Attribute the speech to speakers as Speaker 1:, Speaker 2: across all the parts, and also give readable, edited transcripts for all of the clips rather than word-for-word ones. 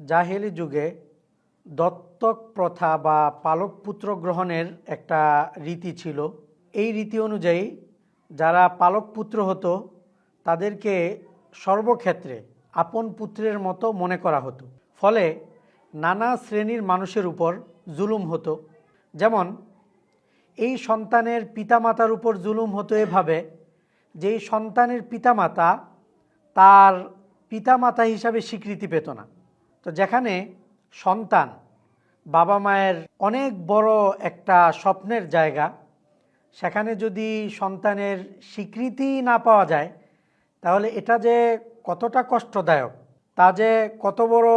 Speaker 1: জাহেলি যুগে দত্তক প্রথা বা পালক পুত্র গ্রহণের একটা রীতি ছিল। এই রীতি অনুযায়ী যারা পালক পুত্র হতো তাদেরকে সর্বক্ষেত্রে আপন পুত্রের মতো মনে করা হতো। ফলে নানা শ্রেণীর মানুষের উপর জুলুম হতো। যেমন এই সন্তানের পিতামাতার উপর জুলুম হতো এভাবে যে এই সন্তানের পিতামাতা তার পিতামাতা হিসাবে স্বীকৃতি পেত না। তো যেখানে সন্তান বাবা মায়ের অনেক বড় একটা স্বপ্নের জায়গা, সেখানে যদি সন্তানের স্বীকৃতি না পাওয়া যায় তাহলে এটা যে কতটা কষ্টদায়ক, তা যে কত বড়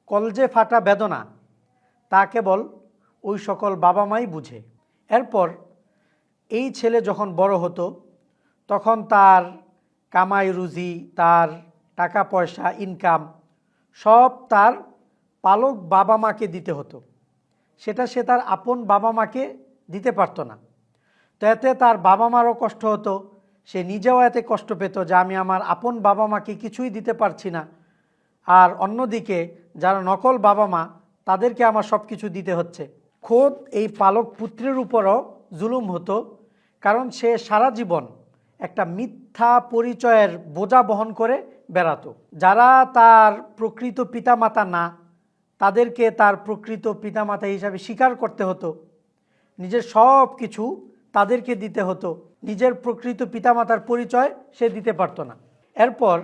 Speaker 1: কলজে ফাটা বেদনা, তা কেবল ওই সকল বাবা মাই বুঝে। এরপর এই ছেলে যখন বড় হতো তখন তার কামাই রুজি, তার টাকা পয়সা, ইনকাম সব তার পালক বাবা মাকে দিতে হতো। সেটা সে তার আপন বাবা মাকে দিতে পারত না। তো এতে তার বাবা মারও কষ্ট হতো, সে নিজেও এতে কষ্ট পেত যে আমি আমার আপন বাবা মাকে কিছুই দিতে পারছি না, আর অন্যদিকে যারা নকল বাবা মা তাদেরকে আমার সব কিছু দিতে হচ্ছে। খোদ এই পালক পুত্রের উপরও জুলুম হতো, কারণ সে সারা জীবন একটা মিথ্যা পরিচয়ের বোঝা বহন করে বেড়াতো। যারা তার প্রকৃত পিতামাতা না তাদেরকে তার প্রকৃত পিতামাতা হিসাবে স্বীকার করতে হতো, নিজের সব কিছু তাদেরকে দিতে হতো, নিজের প্রকৃত পিতামাতার পরিচয় সে দিতে পারত না। এরপর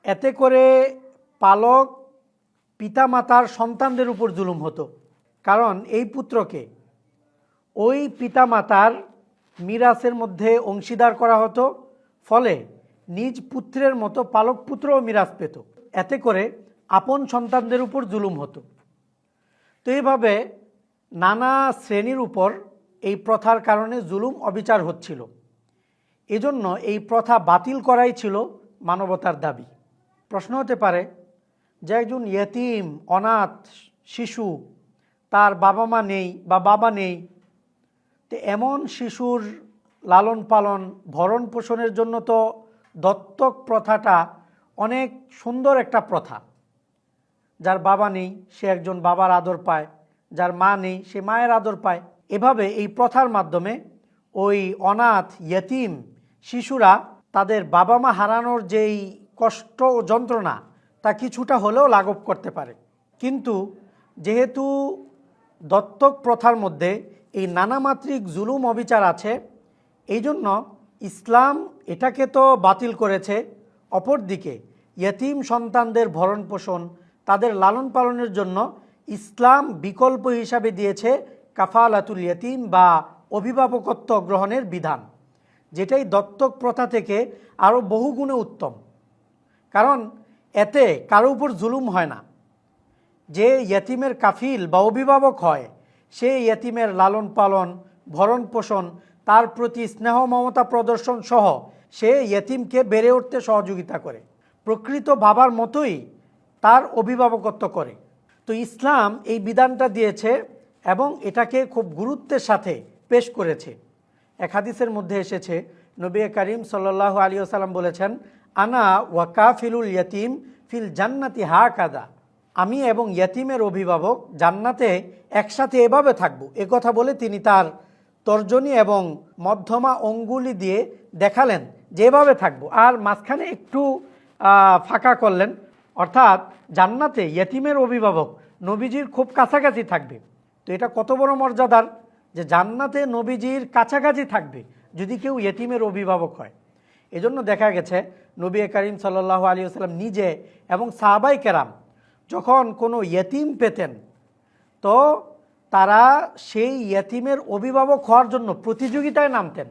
Speaker 1: এতে করে পালক পিতামাতার সন্তানদের উপর জুলুম হতো, কারণ এই পুত্রকে ওই পিতামাতার মিরাসের মধ্যে অংশীদার করা হতো। ফলে নিজ পুত্রের মতো পালক পুত্রও মিরাস পেত। এতে করে আপন সন্তানদের উপর জুলুম হতো। তো এইভাবে নানা শ্রেণীর উপর এই প্রথার কারণে জুলুম অবিচার হচ্ছিল। এজন্য এই প্রথা বাতিল করাই ছিল মানবতার দাবি। প্রশ্ন হতে পারে যে একজন ইয়েতিম অনাথ শিশু, তার বাবা মা নেই বা বাবা নেই, তো এমন শিশুর লালন পালন ভরণ পোষণের জন্য তো দত্তক প্রথাটা অনেক সুন্দর একটা প্রথা। যার বাবা নেই সে একজন বাবার আদর পায়, যার মা নেই সে মায়ের আদর পায়। এভাবে এই প্রথার মাধ্যমে ওই অনাথ ইয়েতিম শিশুরা তাদের বাবা মা হারানোর যেই কষ্ট ও যন্ত্রণা তা কিছুটা হলেও লাঘব করতে পারে। কিন্তু যেহেতু দত্তক প্রথার মধ্যে এই নানামাত্রিক জুলুম অবিচার আছে, এই জন্য ইসলাম এটাকে তো বাতিল করেছে, অপরদিকে ইয়েতিম সন্তানদের ভরণ পোষণ, তাদের লালন পালনের জন্য ইসলাম বিকল্প হিসাবে দিয়েছে কাফালাতুল ইয়েতিম বা অভিভাবকত্ব গ্রহণের বিধান, যেটাই দত্তক প্রথা থেকে আরও বহুগুণে উত্তম। কারণ এতে কারো উপর জুলুম হয় না। যে ইয়েতিমের কাফিল বা অভিভাবক হয় সে ইয়েতিমের লালন পালন ভরণ পোষণ, তার প্রতি স্নেহ মমতা প্রদর্শন সহ সে ইয়েতিমকে বেড়ে উঠতে সহযোগিতা করে, প্রকৃত বাবার মতোই তার অভিভাবকত্ব করে। তো ইসলাম এই বিধানটা দিয়েছে এবং এটাকে খুব গুরুত্বের সাথে পেশ করেছে। এক হাদিসের মধ্যে এসেছে, নবী করিম সাল্লাল্লাহু আলাইহি ওয়াসাল্লাম বলেছেন, আনা ওয়াকাফিলুল ইয়তিম ফিল জান্নাতি হাকাদা, আমি এবং ইয়তিমের অভিভাবক জান্নাতে একসাথে এভাবে থাকবো। কথা বলে তিনি তার তর্জনী এবং মধ্যমা অঙ্গুলি দিয়ে দেখালেন যেভাবে থাকবো, আর মাঝখানে একটু ফাঁকা করলেন, অর্থাৎ জান্নাতে ইয়তিমের অভিভাবক নবীজির খুব কাছাকাছি থাকবে। তো এটা কত বড় মর্যাদার যে জান্নাতে নবীজির কাছাকাছি থাকবে যদি কেউ ইয়তিমের অভিভাবক হয়। এজন্য দেখা গেছে নবী করিম সাল্লাল্লাহু আলাইহি ওয়াসাল্লাম নিজে এবং সাহাবাই কেরাম যখন কোনো ইয়তিম পেতেন তো তারা সেই ইয়তিমের অভিভাবক হওয়ার জন্য প্রতিযোগিতায় নামতেন।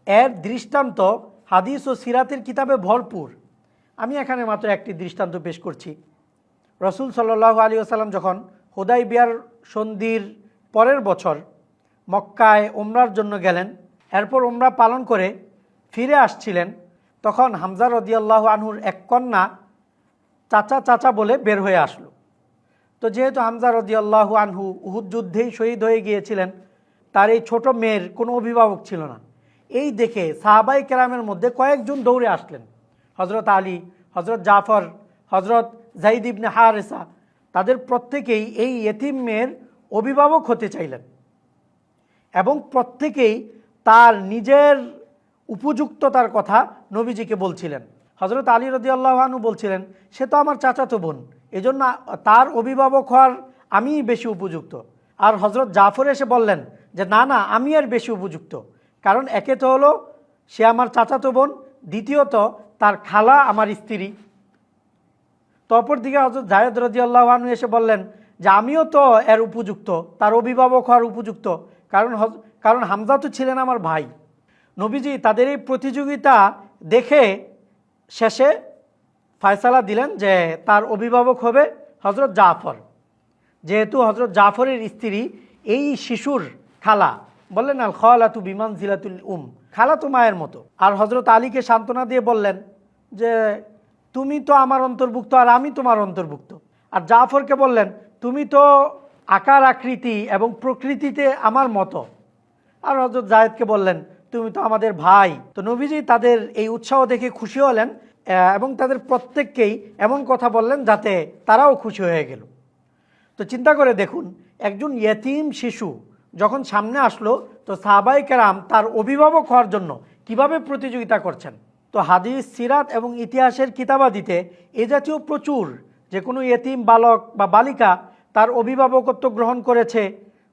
Speaker 1: এর দৃষ্টান্ত হাদিস ও সিরাতের কিতাবে ভরপুর। আমি এখানে মাত্র একটি দৃষ্টান্ত পেশ করছি। রাসূল সাল্লাল্লাহু আলাইহি ওয়াসাল্লাম যখন হুদাইবিয়ার সন্ধির পরের বছর মক্কায় উমরার জন্য গেলেন, এরপর উমরা পালন করে ফিরে আসছিলেন, তখন হামজা রাদিয়াল্লাহু আনহুর এক কন্যা চাচা চাচা বলে বের হয়ে আসলো। তো যেহেতু হামজা রাদিয়াল্লাহু আনহু উহুদ যুদ্ধেই শহীদ হয়ে গিয়েছিলেন, তার এই ছোট মেয়ের কোনো অভিভাবক ছিল না। এই দেখে সাহাবাই কেরামের মধ্যে কয়েকজন দৌড়ে আসলেন, হজরত আলী, হজরত জাফর, হজরত জাইদ ইবনে হারেসা, তাদের প্রত্যেকেই এই ইয়েতিম মেয়ের অভিভাবক হতে চাইলেন এবং প্রত্যেকেই তার নিজের উপযুক্ততার কথা নবীজিকে বলছিলেন। হজরত আলী রাদিয়াল্লাহু আনহু বলছিলেন, সে তো আমার চাচাতো বোন, এজন্য তার অভিভাবক হওয়ার আমিই বেশি উপযুক্ত। আর হজরত জাফর এসে বললেন যে না না, আমি আর বেশি উপযুক্ত, কারণ একে তো হলো সে আমার চাচাতো বোন, দ্বিতীয়ত তার খালা আমার স্ত্রী। তো অপরদিকে হজরত জায়েদ রাদিয়াল্লাহু আনহু এসে বললেন যে আমিও তো এর উপযুক্ত, তার অভিভাবক হওয়ার উপযুক্ত, কারণ হামজা তো ছিলেন আমার ভাই। নবীজি তাদের এই প্রতিযোগিতা দেখে শেষে ফয়সালা দিলেন যে তার অভিভাবক হবে হজরত জাফর। যেহেতু হজরত জাফরের স্ত্রী এই শিশুর খালা, বললেন আল খালাতু বিমানজিলাতুল খালা তো মায়ের মতো। আর হজরত আলীকে সান্ত্বনা দিয়ে বললেন যে তুমি তো আমার অন্তর্ভুক্ত আর আমি তোমার অন্তর্ভুক্ত। আর জাফরকে বললেন তুমি তো আকার আকৃতি এবং প্রকৃতিতে আমার মতো। আর হজরত জায়েদকে বললেন তুমি তো আমাদের ভাই। তো নবীজি তাদের এই উৎসাহ দেখে খুশি হলেন এবং তাদের প্রত্যেককেই এমন কথা বললেন যাতে তারাও খুশি হয়ে গেল। তো চিন্তা করে দেখুন, একজন ইয়েতিম শিশু যখন সামনে আসলো, তো সাহাবায়ে কেরাম তার অভিভাবক হওয়ার জন্য কিভাবে প্রতিযোগিতা করছেন। তো হাদিস, সিরাত এবং ইতিহাসের কিতাবাদিতে এ জাতীয় প্রচুর, যে কোনো ইয়েতিম বালক বা বালিকা তার অভিভাবকত্ব গ্রহণ করেছে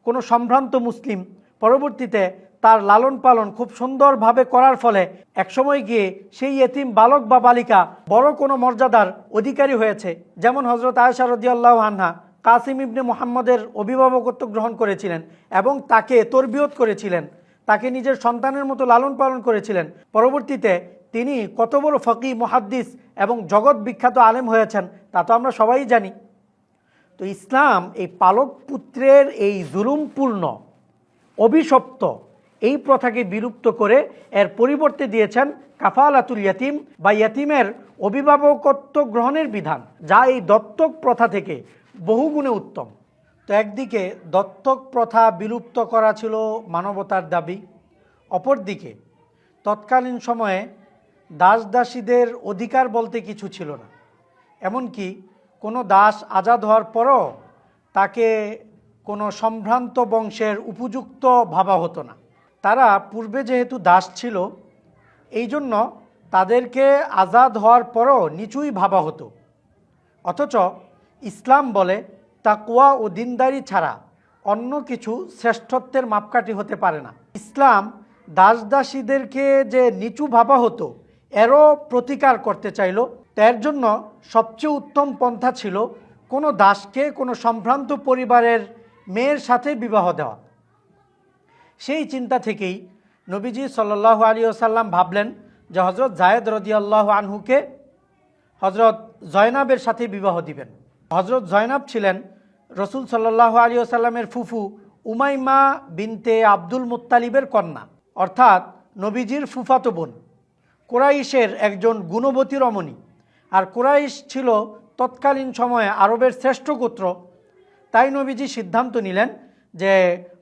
Speaker 1: কোনো সম্ভ্রান্ত মুসলিম, পরবর্তীতে তার লালন পালন খুব সুন্দরভাবে করার ফলে একসময় গিয়ে সেই ইয়েতিম বালক বা বালিকা বড় কোনো মর্যাদার অধিকারী হয়েছে। যেমন হজরত আয়েশা রাদিয়াল্লাহু আনহা কাসিম ইবনে মুহাম্মদের অভিভাবকত্ব গ্রহণ করেছিলেন এবং তাকে তরবিয়ত করেছিলেন, তাকে নিজের সন্তানের মতো লালন পালন করেছিলেন। পরবর্তীতে তিনি কত বড় ফকিহ, মুহাদ্দিস এবং জগৎ বিখ্যাত আলেম হয়েছেন তা তো আমরা সবাই জানি। তো ইসলাম এই পালক পুত্রের এই জুলুমপূর্ণ, অভিশপ্ত এই প্রথাকে বিলুপ্ত করে এর পরিবর্তে দিয়েছেন কাফালাতুল ইয়াতিম বা ইয়াতিমের অভিভাবকত্ব গ্রহণের বিধান, যা এই দত্তক প্রথা থেকে বহুগুণে উত্তম। তো একদিকে দত্তক প্রথা বিলুপ্ত করা ছিল মানবতার দাবি, অপরদিকে তৎকালীন সময়ে দাস দাসীদের অধিকার বলতে কিছু ছিল না। এমনকি কোনো দাস আজাদ হওয়ার পরও তাকে কোনো সম্ভ্রান্ত বংশের উপযুক্ত ভাবা হতো না। তারা পূর্বে যেহেতু দাস ছিল, এই জন্য তাদেরকে আজাদ হওয়ার পরও নিচুই ভাবা হতো। অথচ ইসলাম বলে তাকওয়া ও দিনদারি ছাড়া অন্য কিছু শ্রেষ্ঠত্বের মাপকাঠি হতে পারে না। ইসলাম দাস দাসীদেরকে যে নিচু ভাবা হতো এরও প্রতিকার করতে চাইল। তার জন্য সবচেয়ে উত্তম পন্থা ছিল কোনো দাসকে কোনো সম্ভ্রান্ত পরিবারের মেয়ের সাথে বিবাহ দেওয়া। সেই চিন্তা থেকেই নবীজি সাল্লাল্লাহু আলাইহি ওয়াসাল্লাম ভাবলেন যে হজরত জায়েদ রাদিয়াল্লাহু আনহুকে হজরত জয়নাবের সাথে বিবাহ দিবেন। হজরত জয়নাব ছিলেন রসুল সাল্লাল্লাহু আলাইহি ওয়াসাল্লামের ফুফু উমাইমা বিনতে আব্দুল মুত্তালিবের কন্যা, অর্থাৎ নবীজির ফুফাতো বোন, কুরাইশের একজন গুণবতী রমণী। আর কুরাইশ ছিল তৎকালীন সময়ে আরবের শ্রেষ্ঠ গোত্র। তাই নবীজি সিদ্ধান্ত নিলেন যে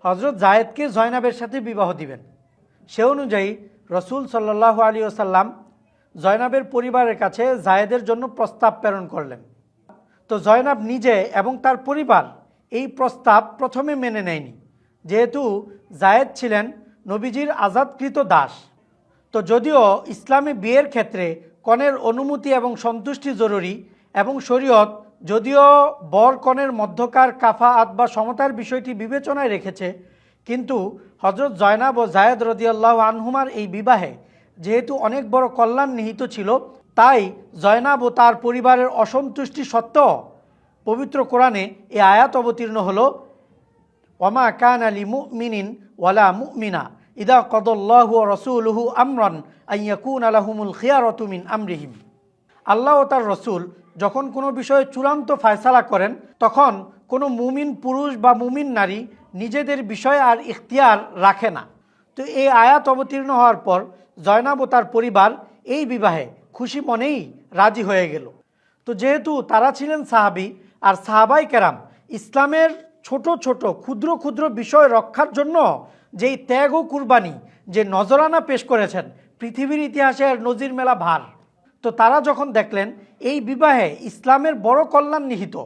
Speaker 1: হজরত জায়েদকে জয়নাবের সাথে বিবাহ দিবেন। সে অনুযায়ী রসুল সাল্লাল্লাহু আলাইহি ওয়াসাল্লাম জয়নাবের পরিবারের কাছে জায়েদের জন্য প্রস্তাব প্রেরণ করলেন। তো জয়নাব নিজে এবং তার পরিবার এই প্রস্তাব প্রথমে মেনে নেয়নি, যেহেতু জায়েদ ছিলেন নবীজির আজাদকৃত দাস। তো যদিও ইসলামে বিয়ের ক্ষেত্রে কনের অনুমতি এবং সন্তুষ্টি জরুরি এবং শরীয়ত যদিও বর কনের মধ্যকার কাফাআত বা সমতার বিষয়টি বিবেচনায় রেখেছে, কিন্তু হজরত জয়নাব ও জায়েদ রাদিয়াল্লাহু আনহুমার এই বিবাহে যেহেতু অনেক বড় কল্যাণ নিহিত ছিল, তাই জয়নাব ও তার পরিবারের অসন্তুষ্টি সত্ত্বেও পবিত্র কোরআনে এই আয়াত অবতীর্ণ হলো, ওয়ামা কানা লিমুমিনিন ওয়ালা মুমিনা ইদা কদাল্লাহু ওয়া রাসূলুহু আমরান আইয়াকুনা লাহুমুল খিয়ারাতু মিন আমরিহিম। আল্লাহ ও তার রসুল যখন কোনো বিষয়ে চূড়ান্ত ফয়সালা করেন, তখন কোনো মুমিন পুরুষ বা মুমিন নারী নিজেদের বিষয়ে আর ইখতিয়ার রাখে না। তো এই আয়াত অবতীর্ণ হওয়ার পর জয়নাব ও তার পরিবার এই বিবাহে খুশি মনেই রাজি হয়ে গেল। তো যেহেতু তারা ছিলেন সাহাবী, আর সাহাবায়ে কেরাম ইসলামের ছোট ছোট ক্ষুদ্র ক্ষুদ্র বিষয় রক্ষার জন্য যেই ত্যাগ ও কুরবানি, যে নজরানা পেশ করেছেন, পৃথিবীর ইতিহাসের নজির মেলা ভার। তো তারা যখন দেখলেন এই বিবাহে ইসলামের বড় কল্যাণ নিহিত,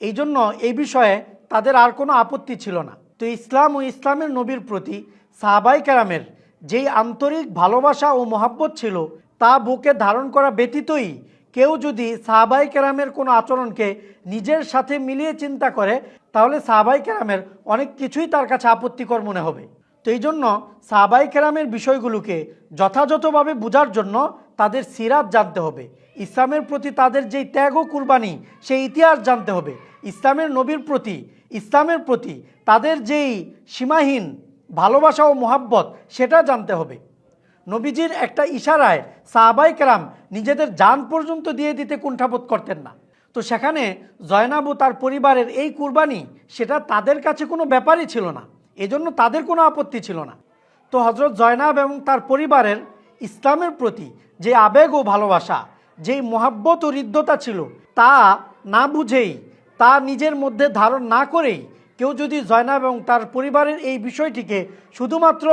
Speaker 1: এই জন্য এই বিষয়ে তাদের আর কোনো আপত্তি ছিল না। তো ইসলাম ও ইসলামের নবীর প্রতি সাহাবায়ে কেরামের যেই আন্তরিক ভালোবাসা ও মহাব্বত ছিল তা বুকে ধারণ করা ব্যতীতই কেউ যদি সাহাবায়ে কেরামের কোনো আচরণকে নিজের সাথে মিলিয়ে চিন্তা করে তাহলে সাহাবায়ে কেরামের অনেক কিছুই তার কাছে আপত্তিকর মনে হবে। তো এই জন্য সাহাবায়ে কেরামের বিষয়গুলোকে যথাযথভাবে বোঝার জন্য তাদের সিরাত জানতে হবে, ইসলামের প্রতি তাদের যেই ত্যাগ ও কুরবানি সেই ইতিহাস জানতে হবে, ইসলামের নবীর প্রতি ইসলামের প্রতি তাদের যেই সীমাহীন ভালোবাসা ও মোহাব্বত সেটা জানতে হবে। নবীজির একটা ইশারায় সাহাবায়ে কেরাম নিজেদের জান পর্যন্ত দিয়ে দিতে কুণ্ঠাবোধ করতেন না। তো সেখানে জয়নাব ও তার পরিবারের এই কুরবানি সেটা তাদের কাছে কোনো ব্যাপারই ছিল না, এজন্য তাদের কোনো আপত্তি ছিল না। তো হজরত জয়নাব এবং তার পরিবারের ইসলামের প্রতি যে আবেগ ও ভালোবাসা, যেই মোহাব্বত ও হৃদ্যতা ছিল তা না বুঝেই, তা নিজের মধ্যে ধারণ না করেই কেউ যদি জয়নাব এবং তার পরিবারের এই বিষয়টিকে শুধুমাত্র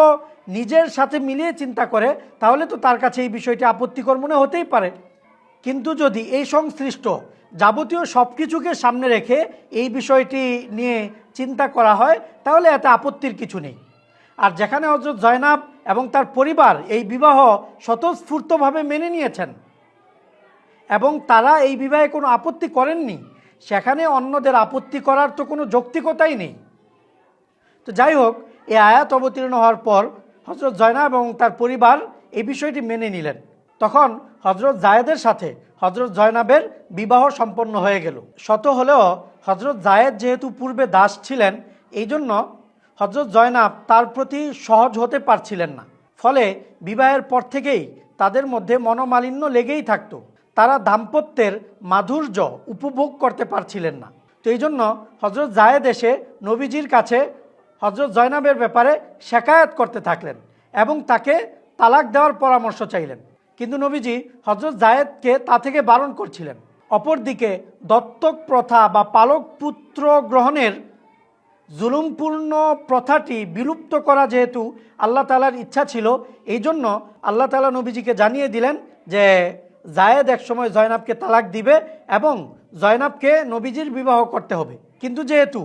Speaker 1: নিজের সাথে মিলিয়ে চিন্তা করে তাহলে তো তার কাছে এই বিষয়টি আপত্তিকর মনে হতেই পারে। কিন্তু যদি এই সংশ্লিষ্ট যাবতীয় সব কিছুকে সামনে রেখে এই বিষয়টি নিয়ে চিন্তা করা হয় তাহলে এতে আপত্তির কিছু নেই। আর যেখানে হযরত জয়নাব এবং তার পরিবার এই বিবাহ স্বতঃস্ফূর্তভাবে মেনে নিয়েছেন এবং তারা এই বিবাহে কোনো আপত্তি করেননি, সেখানে অন্যদের আপত্তি করার তো কোনো যৌক্তিকতাই নেই। তো যাই হোক, এই আয়াত অবতীর্ণ হওয়ার পর হযরত জয়নাব এবং তার পরিবার এই বিষয়টি মেনে নিলেন। তখন হযরত জায়েদের সাথে হযরত জয়নাবের বিবাহ সম্পন্ন হয়ে গেল। শত হলেও হযরত জায়েদ যেহেতু পূর্বে দাস ছিলেন এই জন্য হযরত জয়নাব তার প্রতি সহজ হতে পারছিলেন না। ফলে বিবাহের পর থেকেই তাদের মধ্যে মনোমালিন্য লেগেই থাকতো, তারা দাম্পত্যের মাধুর্য উপভোগ করতে পারছিলেন না। তো এই জন্য হযরত জায়েদ এসে নবীজির কাছে হযরত জয়নাবের ব্যাপারে শেকায়াত করতে থাকলেন এবং তাকে তালাক দেওয়ার পরামর্শ চাইলেন। কিন্তু নবীজি হযরত জায়েদকে তা থেকে বারণ করছিলেন। অপরদিকে দত্তক প্রথা বা পালক পুত্র গ্রহণের জুলুমপূর্ণ প্রথাটি বিলুপ্ত করা যেহেতু আল্লাহ তাআলার ইচ্ছা ছিল, এই জন্য আল্লাহ তাআলা নবীজিকে জানিয়ে দিলেন যে জায়েদ একসময় জয়নাবকে তালাক দিবে এবং জয়নাবকে নবীজির বিবাহ করতে হবে। কিন্তু যেহেতু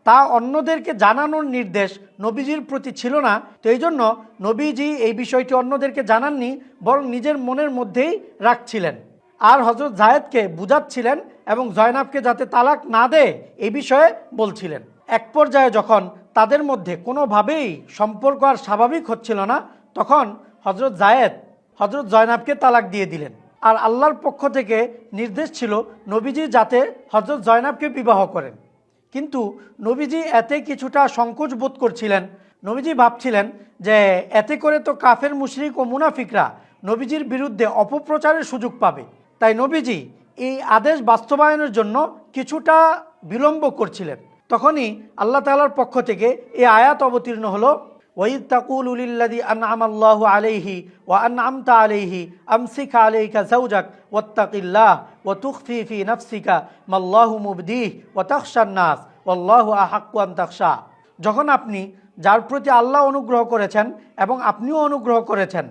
Speaker 1: তা অন্যদেরকে জানানোর নির্দেশ নবীজির প্রতি ছিল না, তো এই জন্য নবীজি এই বিষয়টি অন্যদেরকে জানাননি, বরং নিজের মনের মধ্যেই রাখছিলেন আর হযরত জায়েদকে বুঝাচ্ছিলেন এবং জয়নাবকে যাতে তালাক না দেয় এই বিষয়ে বলছিলেন। এক পর্যায়ে যখন তাদের মধ্যে কোনোভাবেই সম্পর্ক আর স্বাভাবিক হচ্ছিল না, তখন হযরত জায়েদ হযরত জয়নাবকে তালাক দিয়ে দিলেন। আর আল্লাহর পক্ষ থেকে নির্দেশ ছিল নবীজি যাতে হযরত জয়নাবকে বিবাহ করেন। কিন্তু নবীজি এতে কিছুটা সংকোচ বোধ করছিলেন। নবীজি ভাবছিলেন যে এতে করে তো কাফের মুশরিক ও মুনাফিকরা নবীজির বিরুদ্ধে অপপ্রচারের সুযোগ পাবে। তাই নবীজি এই আদেশ বাস্তবায়নের জন্য কিছুটা বিলম্ব করছিলেন। তখনই আল্লাহ তাআলার পক্ষ থেকে এই আয়াত অবতীর্ণ হলো, ওয়াইদ তাকুলু লিল্লাযী আনআমাল্লাহু আলাইহি ওয়া আনআমতা আলাইহি আমসিক আলাইকা যাওজাক ওয়াত্তাকিল্লাহ ওয়া তুখফি ফি নাফসিকা মাল্লাহু মুবদিহি ওয়া তাখশান নাস ওয়াল্লাহু আহাক্কু আন তাখশা। যখন আপনি যার প্রতি আল্লাহ অনুগ্রহ করেছেন এবং আপনিও অনুগ্রহ করেছেন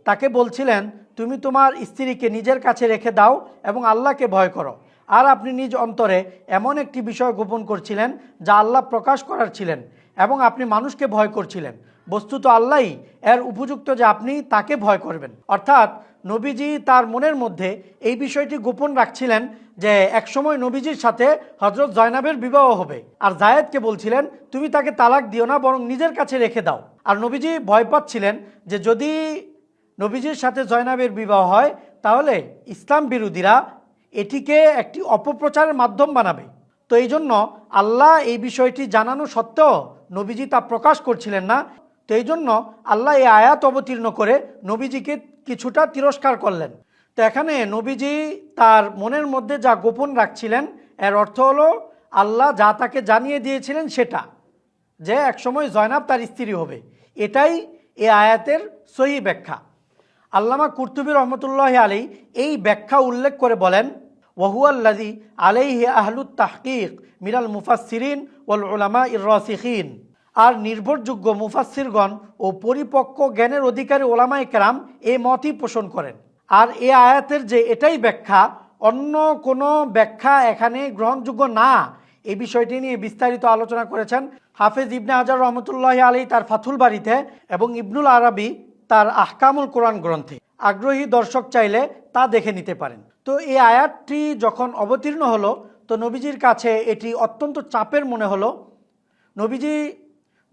Speaker 1: তাকে বলছিলেন তুমি তোমার স্ত্রীকে নিজের কাছে রেখে দাও এবং আল্লাহকে ভয় করো, আর আপনি নিজ অন্তরে এমন একটি বিষয় গোপন করছিলেন যা আল্লাহ প্রকাশ করার ছিলেন এবং আপনি মানুষকে ভয় করছিলেন, বস্তুত আল্লাহই এর উপযুক্ত যে আপনি তাকে ভয় করবেন। অর্থাৎ নবীজি তার মনের মধ্যে এই বিষয়টি গোপন রাখছিলেন যে একসময় নবীজির সাথে হযরত জয়নাবের বিবাহ হবে, আর জায়েদকে বলছিলেন তুমি তাকে তালাক দিও না, বরং নিজের কাছে রেখে দাও। আর নবীজি ভয় পাচ্ছিলেন যে যদি নবীজির সাথে জয়নাবের বিবাহ হয় তাহলে ইসলাম বিরোধীরা এটিকে একটি অপপ্রচারের মাধ্যম বানাবে। তো এই জন্য আল্লাহ এই বিষয়টি জানানো সত্ত্বেও নবীজি তা প্রকাশ করছিলেন না। তো এই জন্য আল্লাহ এই আয়াত অবতীর্ণ করে নবীজিকে কিছুটা তিরস্কার করলেন। তো এখানে নবীজি তার মনের মধ্যে যা গোপন রাখছিলেন এর অর্থ হলো আল্লাহ যা তাকে জানিয়ে দিয়েছিলেন সেটা, যে একসময় জয়নাব তার স্ত্রী হবে। এটাই এই আয়াতের সহি ব্যাখ্যা। আল্লামা কুরতুবী রহমতুল্লাহি আলাইহি এই ব্যাখ্যা উল্লেখ করে বলেন, ওয়াহুয়াল্লাযী আলাইহি আহলুত তাহকীক মিনাল মুফাসসিরিন ওয়াল উলামাইর রাসিখিন। আর নির্ভরযোগ্য মুফাসসিরগণ ও পরিপক্ক জ্ঞানের অধিকারী ওলামায়ে কেরাম এই মতই পোষণ করেন। আর এই আয়াতের যে এটাই ব্যাখ্যা, অন্য কোনো ব্যাখ্যা এখানে গ্রহণযোগ্য না, এই বিষয়টি নিয়ে বিস্তারিত আলোচনা করেছেন হাফেজ ইবনে হাজার রহমতুল্লাহ আলী তার ফাথুল বারীতে এবং ইবনুল আরবি তার আহকামুল কোরআন গ্রন্থে। আগ্রহী দর্শক চাইলে তা দেখে নিতে পারেন। তো এই আয়াতটি যখন অবতীর্ণ হলো, তো নবীজির কাছে এটি অত্যন্ত চাপের মনে হলো। নবীজি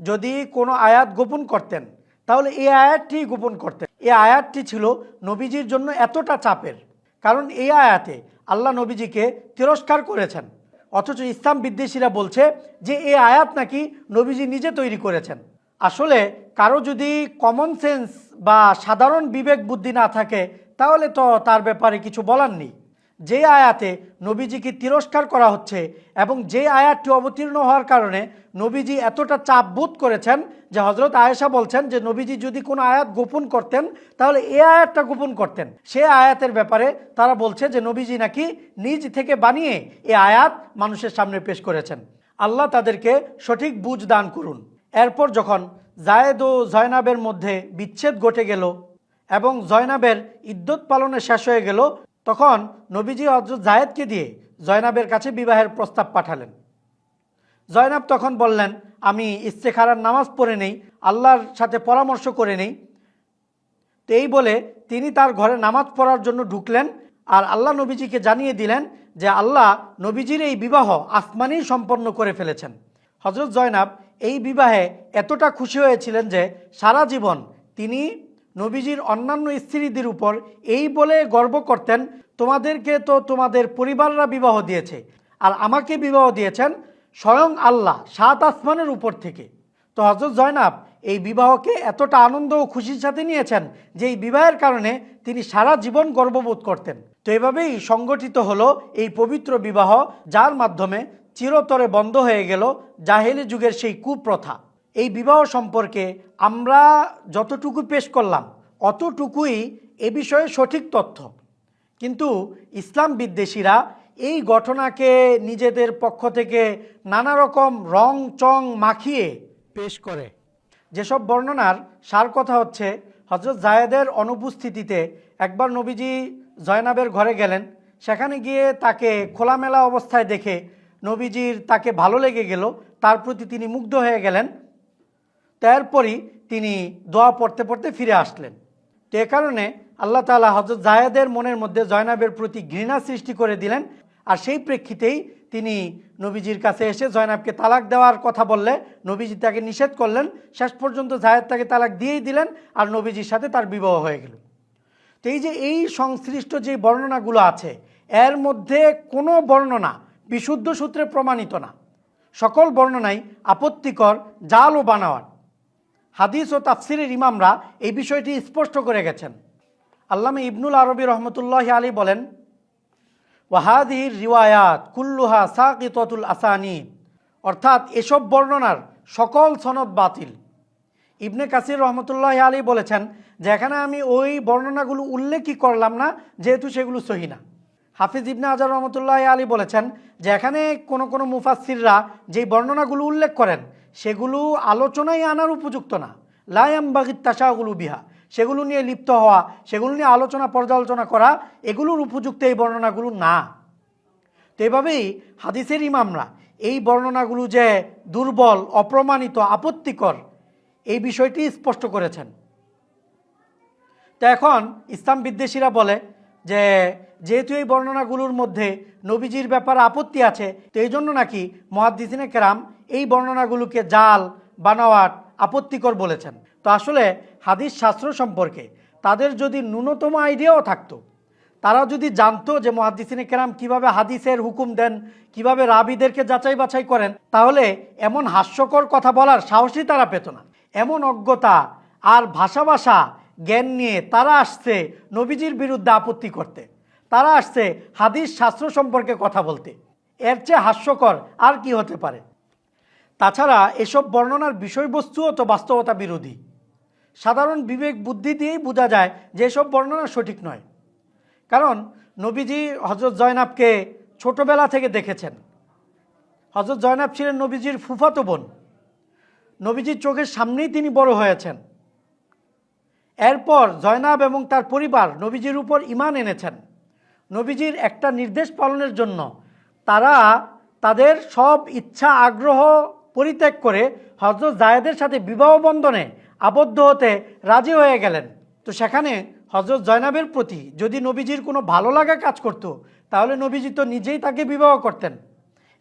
Speaker 1: যদি কোনো আয়াত গোপন করতেন তাহলে এই আয়াতটি গোপন করতেন। এই আয়াতটি ছিল নবীজির জন্য এতটা চাপের, কারণ এই আয়াতে আল্লাহ নবীজিকে তিরস্কার করেছেন, অথচ ইসলাম বিদ্বেষীরা বলছে যে এই আয়াত নাকি নবীজি নিজে তৈরি করেছেন। আসলে কারো যদি কমন সেন্স বা সাধারণ বিবেক বুদ্ধি না থাকে তাহলে তো তার ব্যাপারে কিছু বলার নেই। যে আয়াতে নবীজিকে তিরস্কার করা হচ্ছে এবং যে আয়াতটি অবতীর্ণ হওয়ার কারণে নবীজি এতটা চাপ বোধ করেছেন যে হযরত আয়েশা বলছেন যে নবীজি যদি কোনো আয়াত গোপন করতেন তাহলে এই আয়াতটা গোপন করতেন। সে আয়াতের ব্যাপারে তারা বলছে যে নবীজি নাকি নিজ থেকে বানিয়ে এই আয়াত মানুষের সামনে পেশ করেছেন। আল্লাহ তাদেরকে সঠিক বুঝ দান করুন। এরপর যখন জায়েদ ও জয়নাবের মধ্যে বিচ্ছেদ ঘটে গেল এবং জয়নাবের ইদ্যত পালনে শেষ হয়ে গেল, তখন নবীজি হযরত জায়েদকে দিয়ে জয়নাবের কাছে বিবাহের প্রস্তাব পাঠালেন। জয়নাব তখন বললেন, আমি ইস্তেখারার নামাজ পড়ে নেই, আল্লাহর সাথে পরামর্শ করে নেই। তো এই বলে তিনি তার ঘরে নামাজ পড়ার জন্য ঢুকলেন আর আল্লাহ নবীজিকে জানিয়ে দিলেন যে আল্লাহ নবীজির এই বিবাহ আসমানেই সম্পন্ন করে ফেলেছেন। হযরত জয়নাব এই বিবাহে এতটা খুশি হয়েছিলেন যে সারা জীবন তিনি নবীজির অন্যান্য স্ত্রীদের উপর এই বলে গর্ব করতেন, তোমাদেরকে তো তোমাদের পরিবাররা বিবাহ দিয়েছে আর আমাকে বিবাহ দিয়েছেন স্বয়ং আল্লাহ 7 আসমানের উপর থেকে। তো হযরত জয়নাব এই বিবাহকে এতটা আনন্দ ও খুশির সাথে নিয়েছেন যে এই বিবাহের কারণে তিনি সারা জীবন গর্ববোধ করতেন। তো এভাবেই সংগঠিত হলো এই পবিত্র বিবাহ, যার মাধ্যমে চিরতরে বন্ধ হয়ে গেল জাহেলি যুগের সেই কুপ্রথা। এই বিবাহ সম্পর্কে আমরা যতটুকু পেশ করলাম অতটুকুই এ বিষয়ে সঠিক তথ্য, কিন্তু ইসলাম বিদ্বেষীরা এই ঘটনাকে নিজেদের পক্ষ থেকে নানা রকম রং চং মাখিয়ে পেশ করে। যেসব বর্ণনার সার কথা হচ্ছে, হযরত জায়েদের অনুপস্থিতিতে একবার নবীজি জয়নাবের ঘরে গেলেন, সেখানে গিয়ে তাকে খোলামেলা অবস্থায় দেখে নবীজির তাকে ভালো লেগে গেল, তার প্রতি তিনি মুগ্ধ হয়ে গেলেন। তারপরই তিনি দোয়া পড়তে পড়তে ফিরে আসলেন। তো এ কারণে আল্লাহ তাআলা হযরত জায়েদের মনের মধ্যে জয়নাবের প্রতি ঘৃণা সৃষ্টি করে দিলেন, আর সেই প্রেক্ষিতেই তিনি নবীজির কাছে এসে জয়নাবকে তালাক দেওয়ার কথা বললে নবীজি তাকে নিষেধ করলেন। শেষ পর্যন্ত জায়েদ তাকে তালাক দিয়েই দিলেন আর নবীজির সাথে তার বিবাহ হয়ে গেল। তো এই যে এই সংশ্লিষ্ট যে বর্ণনাগুলো আছে, এর মধ্যে কোনো বর্ণনা বিশুদ্ধ সূত্রে প্রমাণিত না, সকল বর্ণনাই আপত্তিকর, জাল ও বানাওয়াট। হাদিস ও তাফসিরের ইমামরা এই বিষয়টি স্পষ্ট করে গেছেন। আল্লামা ইবনুল আরবি রহমতুল্লাহ আলী বলেন, ওয়াহাদিহির রিওয়ায়াত কুল্লুহা সাকিতাতুল আসানিদ, অর্থাৎ এসব বর্ণনার সকল সনদ বাতিল। ইবনে কাসির রহমতুল্লাহ আলী বলেছেন যে এখানে আমি ওই বর্ণনাগুলো উল্লেখই করলাম না, যেহেতু সেগুলো সহিহ না। হাফিজ ইবনে হাজার রহমতুল্লাহ আলী বলেছেন যে এখানে কোনো মুফাসসিররা যেই বর্ণনাগুলো উল্লেখ করেন সেগুলো আলোচনায় আনার উপযুক্ত না, লা ইয়ামবাগি তাশাগুলু বিহা, সেগুলো নিয়ে লিপ্ত হওয়া, সেগুলো নিয়ে আলোচনা পর্যালোচনা করা, এগুলোর উপযুক্ত এই বর্ণনাগুলো না। তো এভাবেই হাদিসের ইমামরা এই বর্ণনাগুলো যে দুর্বল, অপ্রমাণিত, আপত্তিকর, এই বিষয়টি স্পষ্ট করেছেন। তো এখন ইসলাম বিদ্বেষীরা বলে যে যেহেতু এই বর্ণনাগুলোর মধ্যে নবীজির ব্যাপারে আপত্তি আছে, তো এই জন্য নাকি মুহাদ্দিসিনে কেরাম এই বর্ণনাগুলোকে জাল, বানাওয়াট, আপত্তিকর বলেছেন। তো আসলে হাদিস শাস্ত্র সম্পর্কে তাদের যদি ন্যূনতম আইডিয়াও থাকতো, তারা যদি জানতো যে মুহাদ্দিসিনে কেরাম কিভাবে হাদিসের হুকুম দেন, কিভাবে রাবীদেরকে যাচাই বাছাই করেন, তাহলে এমন হাস্যকর কথা বলার সাহসই তারা পেত না। এমন অজ্ঞতা আর ভাষা জ্ঞান নিয়ে তারা আসছে নবীজির বিরুদ্ধে আপত্তি করতে, তারা আসছে হাদিস শাস্ত্র সম্পর্কে কথা বলতে। এর চেয়ে হাস্যকর আর কি হতে পারে? তাছাড়া এসব বর্ণনার বিষয়বস্তুও তো বাস্তবতা বিরোধী। সাধারণ বিবেক বুদ্ধি দিয়েই বোঝা যায় যে এসব বর্ণনা সঠিক নয়। কারণ নবীজি হযরত জয়নাবকে ছোটবেলা থেকে দেখেছেন। হযরত জয়নাব ছিলেন নবীজির ফুফাতো বোন, নবীজির চোখের সামনেই তিনি বড় হয়েছেন। এরপর জয়নাব এবং তার পরিবার নবীজির উপর ঈমান এনেছেন। নবীজির একটা নির্দেশ পালনের জন্য তারা তাদের সব ইচ্ছা আগ্রহ পরিত্যাগ করে হযরত জায়েদের সাথে বিবাহ বন্ধনে আবদ্ধ হতে রাজি হয়ে গেলেন। তো সেখানে হযরত জয়নাবের প্রতি যদি নবীজির কোনো ভালো লাগা কাজ করত, তাহলে নবীজি তো নিজেই তাকে বিবাহ করতেন,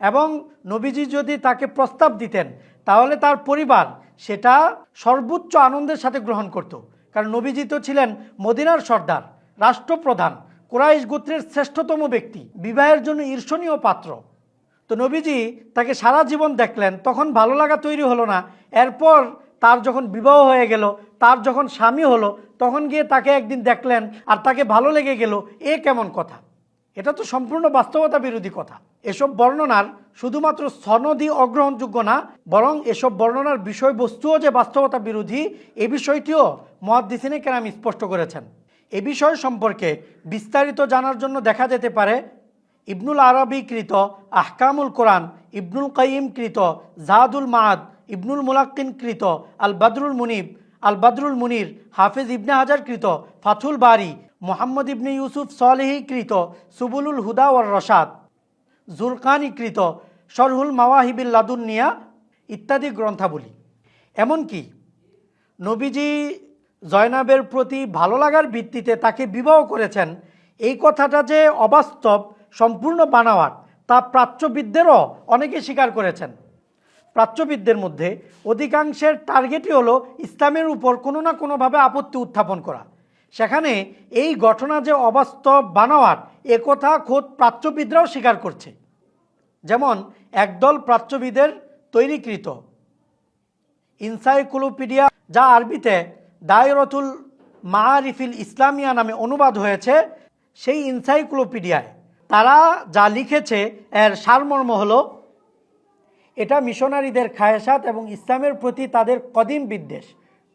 Speaker 1: এবং নবীজি যদি তাকে প্রস্তাব দিতেন তাহলে তার পরিবার সেটা সর্বোচ্চ আনন্দের সাথে গ্রহণ করত। কারণ নবীজি তো ছিলেন মদিনার সর্দার, রাষ্ট্রপ্রধান, কুরাইশ গোত্রের শ্রেষ্ঠতম ব্যক্তি, বিবাহের জন্য ঈর্ষণীয় পাত্র। তো নবীজি তাকে সারা জীবন দেখলেন, তখন ভালো লাগা তৈরি হলো না। এরপর তার যখন বিবাহ হয়ে গেল, তার যখন স্বামী হলো, তখন গিয়ে তাকে একদিন দেখলেন আর তাকে ভালো লেগে গেল, এ কেমন কথা? এটা তো সম্পূর্ণ বাস্তবতা বিরোধী কথা। এসব বর্ণনার শুধুমাত্র সনদই অগ্রহণযোগ্য না, বরং এসব বর্ণনার বিষয়বস্তুও যে বাস্তবতা বিরোধী, এ বিষয়টিও মুহাদ্দিসিনে কেরাম স্পষ্ট করেছেন। এ বিষয় সম্পর্কে বিস্তারিত জানার জন্য দেখা যেতে পারে ইবনুল আরবি কৃত আহকামুল কোরআন, ইবনুল কাইয়িম কৃত জাদুল মাআদ, ইবনুল মুলাক্কিন কৃত আল বাদরুল মুনির, হাফিজ ইবনে হাজার কৃত ফাথুল বারি, মোহাম্মদ ইবনে ইউসুফ সলেহি কৃত সুবুলুল হুদা ওয়ার রশাদ, জুরকানি কৃত শরহুল মাওয়াহিবিল লাদুন্নিয়া ইত্যাদি গ্রন্থাবলী। এমনকি নবীজি জয়নাবের প্রতি ভালো লাগার ভিত্তিতে তাকে বিবাহ করেছেন, এই কথাটা যে অবাস্তব, সম্পূর্ণ বানাওয়াট, তা প্রাচ্যবিদদেরও অনেকে স্বীকার করেছেন। প্রাচ্যবিদদের মধ্যে অধিকাংশের টার্গেটই হলো ইসলামের উপর কোনো না কোনোভাবে আপত্তি উত্থাপন করা। সেখানে এই ঘটনা যে অবাস্তব, বানাওয়াট, একথা খোদ প্রাচ্যবিদরাও স্বীকার করছে। যেমন একদল প্রাচ্যবিদের তৈরিকৃত ইনসাইক্লোপিডিয়া, যা আরবিতে দায়রাতুল মাআরিফিল ইসলামিয়া নামে অনুবাদ হয়েছে, সেই ইনসাইক্লোপিডিয়ায় তারা যা লিখেছে এর সারমর্ম হলো, এটা মিশনারিদের খায়েশাত এবং ইসলামের প্রতি তাদের কদিম বিদ্বেষ।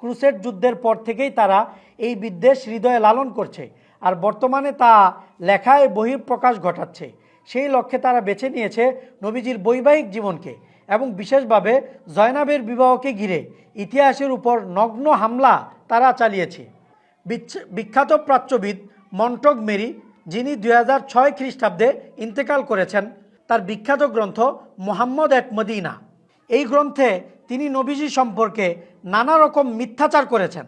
Speaker 1: ক্রুসেড যুদ্ধের পর থেকেই তারা এই বিদ্বেষ হৃদয়ে লালন করছে, আর বর্তমানে তা লেখায় বহিঃপ্রকাশ ঘটাচ্ছে। সেই লক্ষ্যে তারা বেছে নিয়েছে নবীজির বৈবাহিক জীবনকে এবং বিশেষভাবে জয়নাবের বিবাহকে ঘিরে ইতিহাসের উপর নগ্ন হামলা তারা চালিয়েছে। বিখ্যাত প্রাচ্যবিদ মন্টগমেরি, যিনি 2006 খ্রিস্টাব্দে ইন্তেকাল করেছেন, তার বিখ্যাত গ্রন্থ মুহাম্মদ এট মদিনা, এই গ্রন্থে তিনি নবীজি সম্পর্কে নানা রকম মিথ্যাচার করেছেন।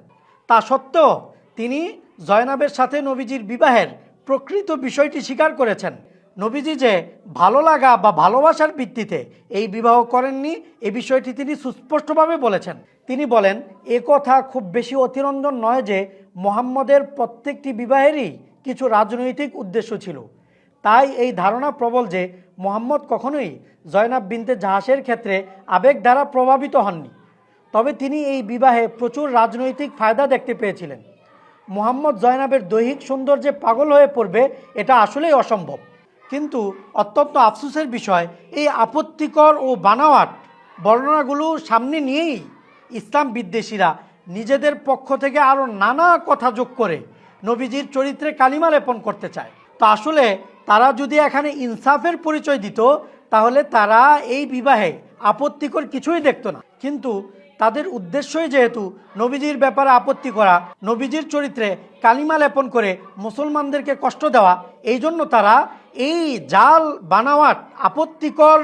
Speaker 1: তা সত্ত্বেও তিনি জয়নাবের সাথে নবীজির বিবাহের প্রকৃত বিষয়টি স্বীকার করেছেন। নবীজি যে ভালো লাগা বা ভালোবাসার ভিত্তিতে এই বিবাহ করেননি, এ বিষয়টি তিনি সুস্পষ্টভাবে বলেছেন। তিনি বলেন, এ কথা খুব বেশি অতিরঞ্জন নয় যে মুহাম্মদের প্রত্যেকটি বিবাহেরই কিছু রাজনৈতিক উদ্দেশ্য ছিল। তাই এই ধারণা প্রবল যে মুহাম্মদ কখনোই জয়নাব বিনতে জাহাসের ক্ষেত্রে আবেগ দ্বারা প্রভাবিত হননি। তবে তিনি এই বিবাহে প্রচুর রাজনৈতিক ফায়দা দেখতে পেয়েছিলেন। মুহাম্মদ জয়নাবের দৈহিক সৌন্দর্যে পাগল হয়ে পড়বে, এটা আসলেই অসম্ভব। কিন্তু অত্যন্ত আফসোসের বিষয়, এই আপত্তিকর ও বানাওয়াট বর্ণনাগুলো সামনে নিয়েই ইসলাম বিদ্বেষীরা নিজেদের পক্ষ থেকে আরও নানা কথা যোগ করে নবীজির চরিত্রে কালিমা লেপন করতে চায়। তো আসলে তারা যদি এখানে ইনসাফের পরিচয় দিত, তাহলে তারা এই বিবাহে আপত্তিকর কিছুই দেখত না। কিন্তু তাদের উদ্দেশ্যই যেহেতু নবীজির ব্যাপারে আপত্তি করা, নবীজির চরিত্রে কালিমা লেপন করে মুসলমানদেরকে কষ্ট দেওয়া, এই জন্য তারা এই জাল বানাওয়াট আপত্তিকর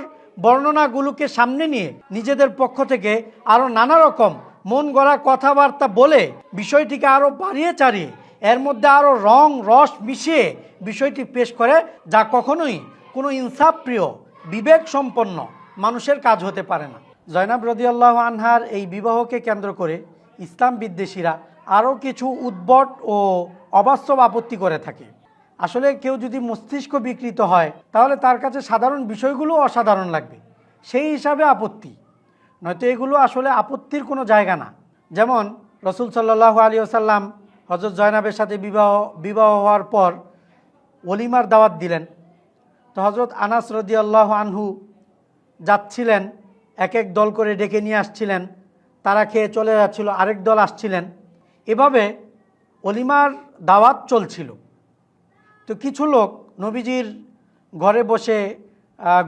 Speaker 1: বর্ণনাগুলোকে সামনে নিয়ে নিজেদের পক্ষ থেকে আরও নানা রকম মন গড়া কথাবার্তা বলে বিষয়টিকে আরও বাড়িয়ে চাড়িয়ে এর মধ্যে আরও রং রস মিশিয়ে বিষয়টি পেশ করে, যা কখনোই কোনো ইনসাফ প্রিয়, বিবেক সম্পন্ন মানুষের কাজ হতে পারে না। জয়নাব রাদিয়াল্লাহু আনহার এই বিবাহকে কেন্দ্র করে ইসলাম বিদ্বেষীরা আরও কিছু উদ্ভট ও অবাস্তব আপত্তি করে থাকে। আসলে কেউ যদি মস্তিষ্ক বিকৃত হয়, তাহলে তার কাছে সাধারণ বিষয়গুলো অসাধারণ লাগবে, সেই হিসাবে আপত্তি, নয়তো এগুলো আসলে আপত্তির কোনো জায়গা না। যেমন রাসূল সাল্লাল্লাহু আলাইহি ওয়াসাল্লাম হযরত জয়নাবের সাথে বিবাহ হওয়ার পর ওলিমার দাওয়াত দিলেন। তো হযরত আনাস রাদিয়াল্লাহু আনহু যাচ্ছিলেন, এক এক দল করে ডেকে নিয়ে আসছিলেন, তারা খেয়ে চলে যাচ্ছিল, আরেক দল আসছিলেন, এভাবে ওলিমার দাওয়াত চলছিল। তো কিছু লোক নবীজির ঘরে বসে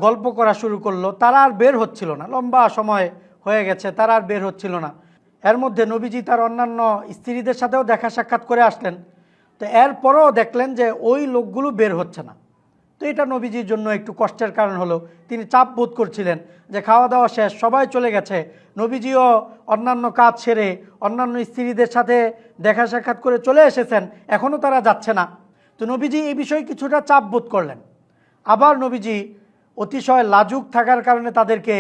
Speaker 1: গল্প করা শুরু করলো, তারা আর বের হচ্ছিল না, লম্বা সময় হয়ে গেছে, তারা আর বের হচ্ছিল না। এর মধ্যে নবীজি তার অন্যান্য স্ত্রীদের সাথেও দেখা সাক্ষাৎ করে আসলেন। তো এরপরেও দেখলেন যে ওই লোকগুলো বের হচ্ছে না। তো এটা নবীজির জন্য একটু কষ্টের কারণ হলো। তিনি চাপ বোধ করছিলেন যে খাওয়া দাওয়া শেষ, সবাই চলে গেছে, নবীজিও অন্যান্য কাজ সেরে অন্যান্য স্ত্রীদের সাথে দেখা সাক্ষাৎ করে চলে এসেছেন, এখনও তারা যাচ্ছে না। তো নবীজি এই বিষয়ে কিছুটা চাপ বোধ করলেন। আবার নবীজি অতিশয় লাজুক থাকার কারণে তাদেরকে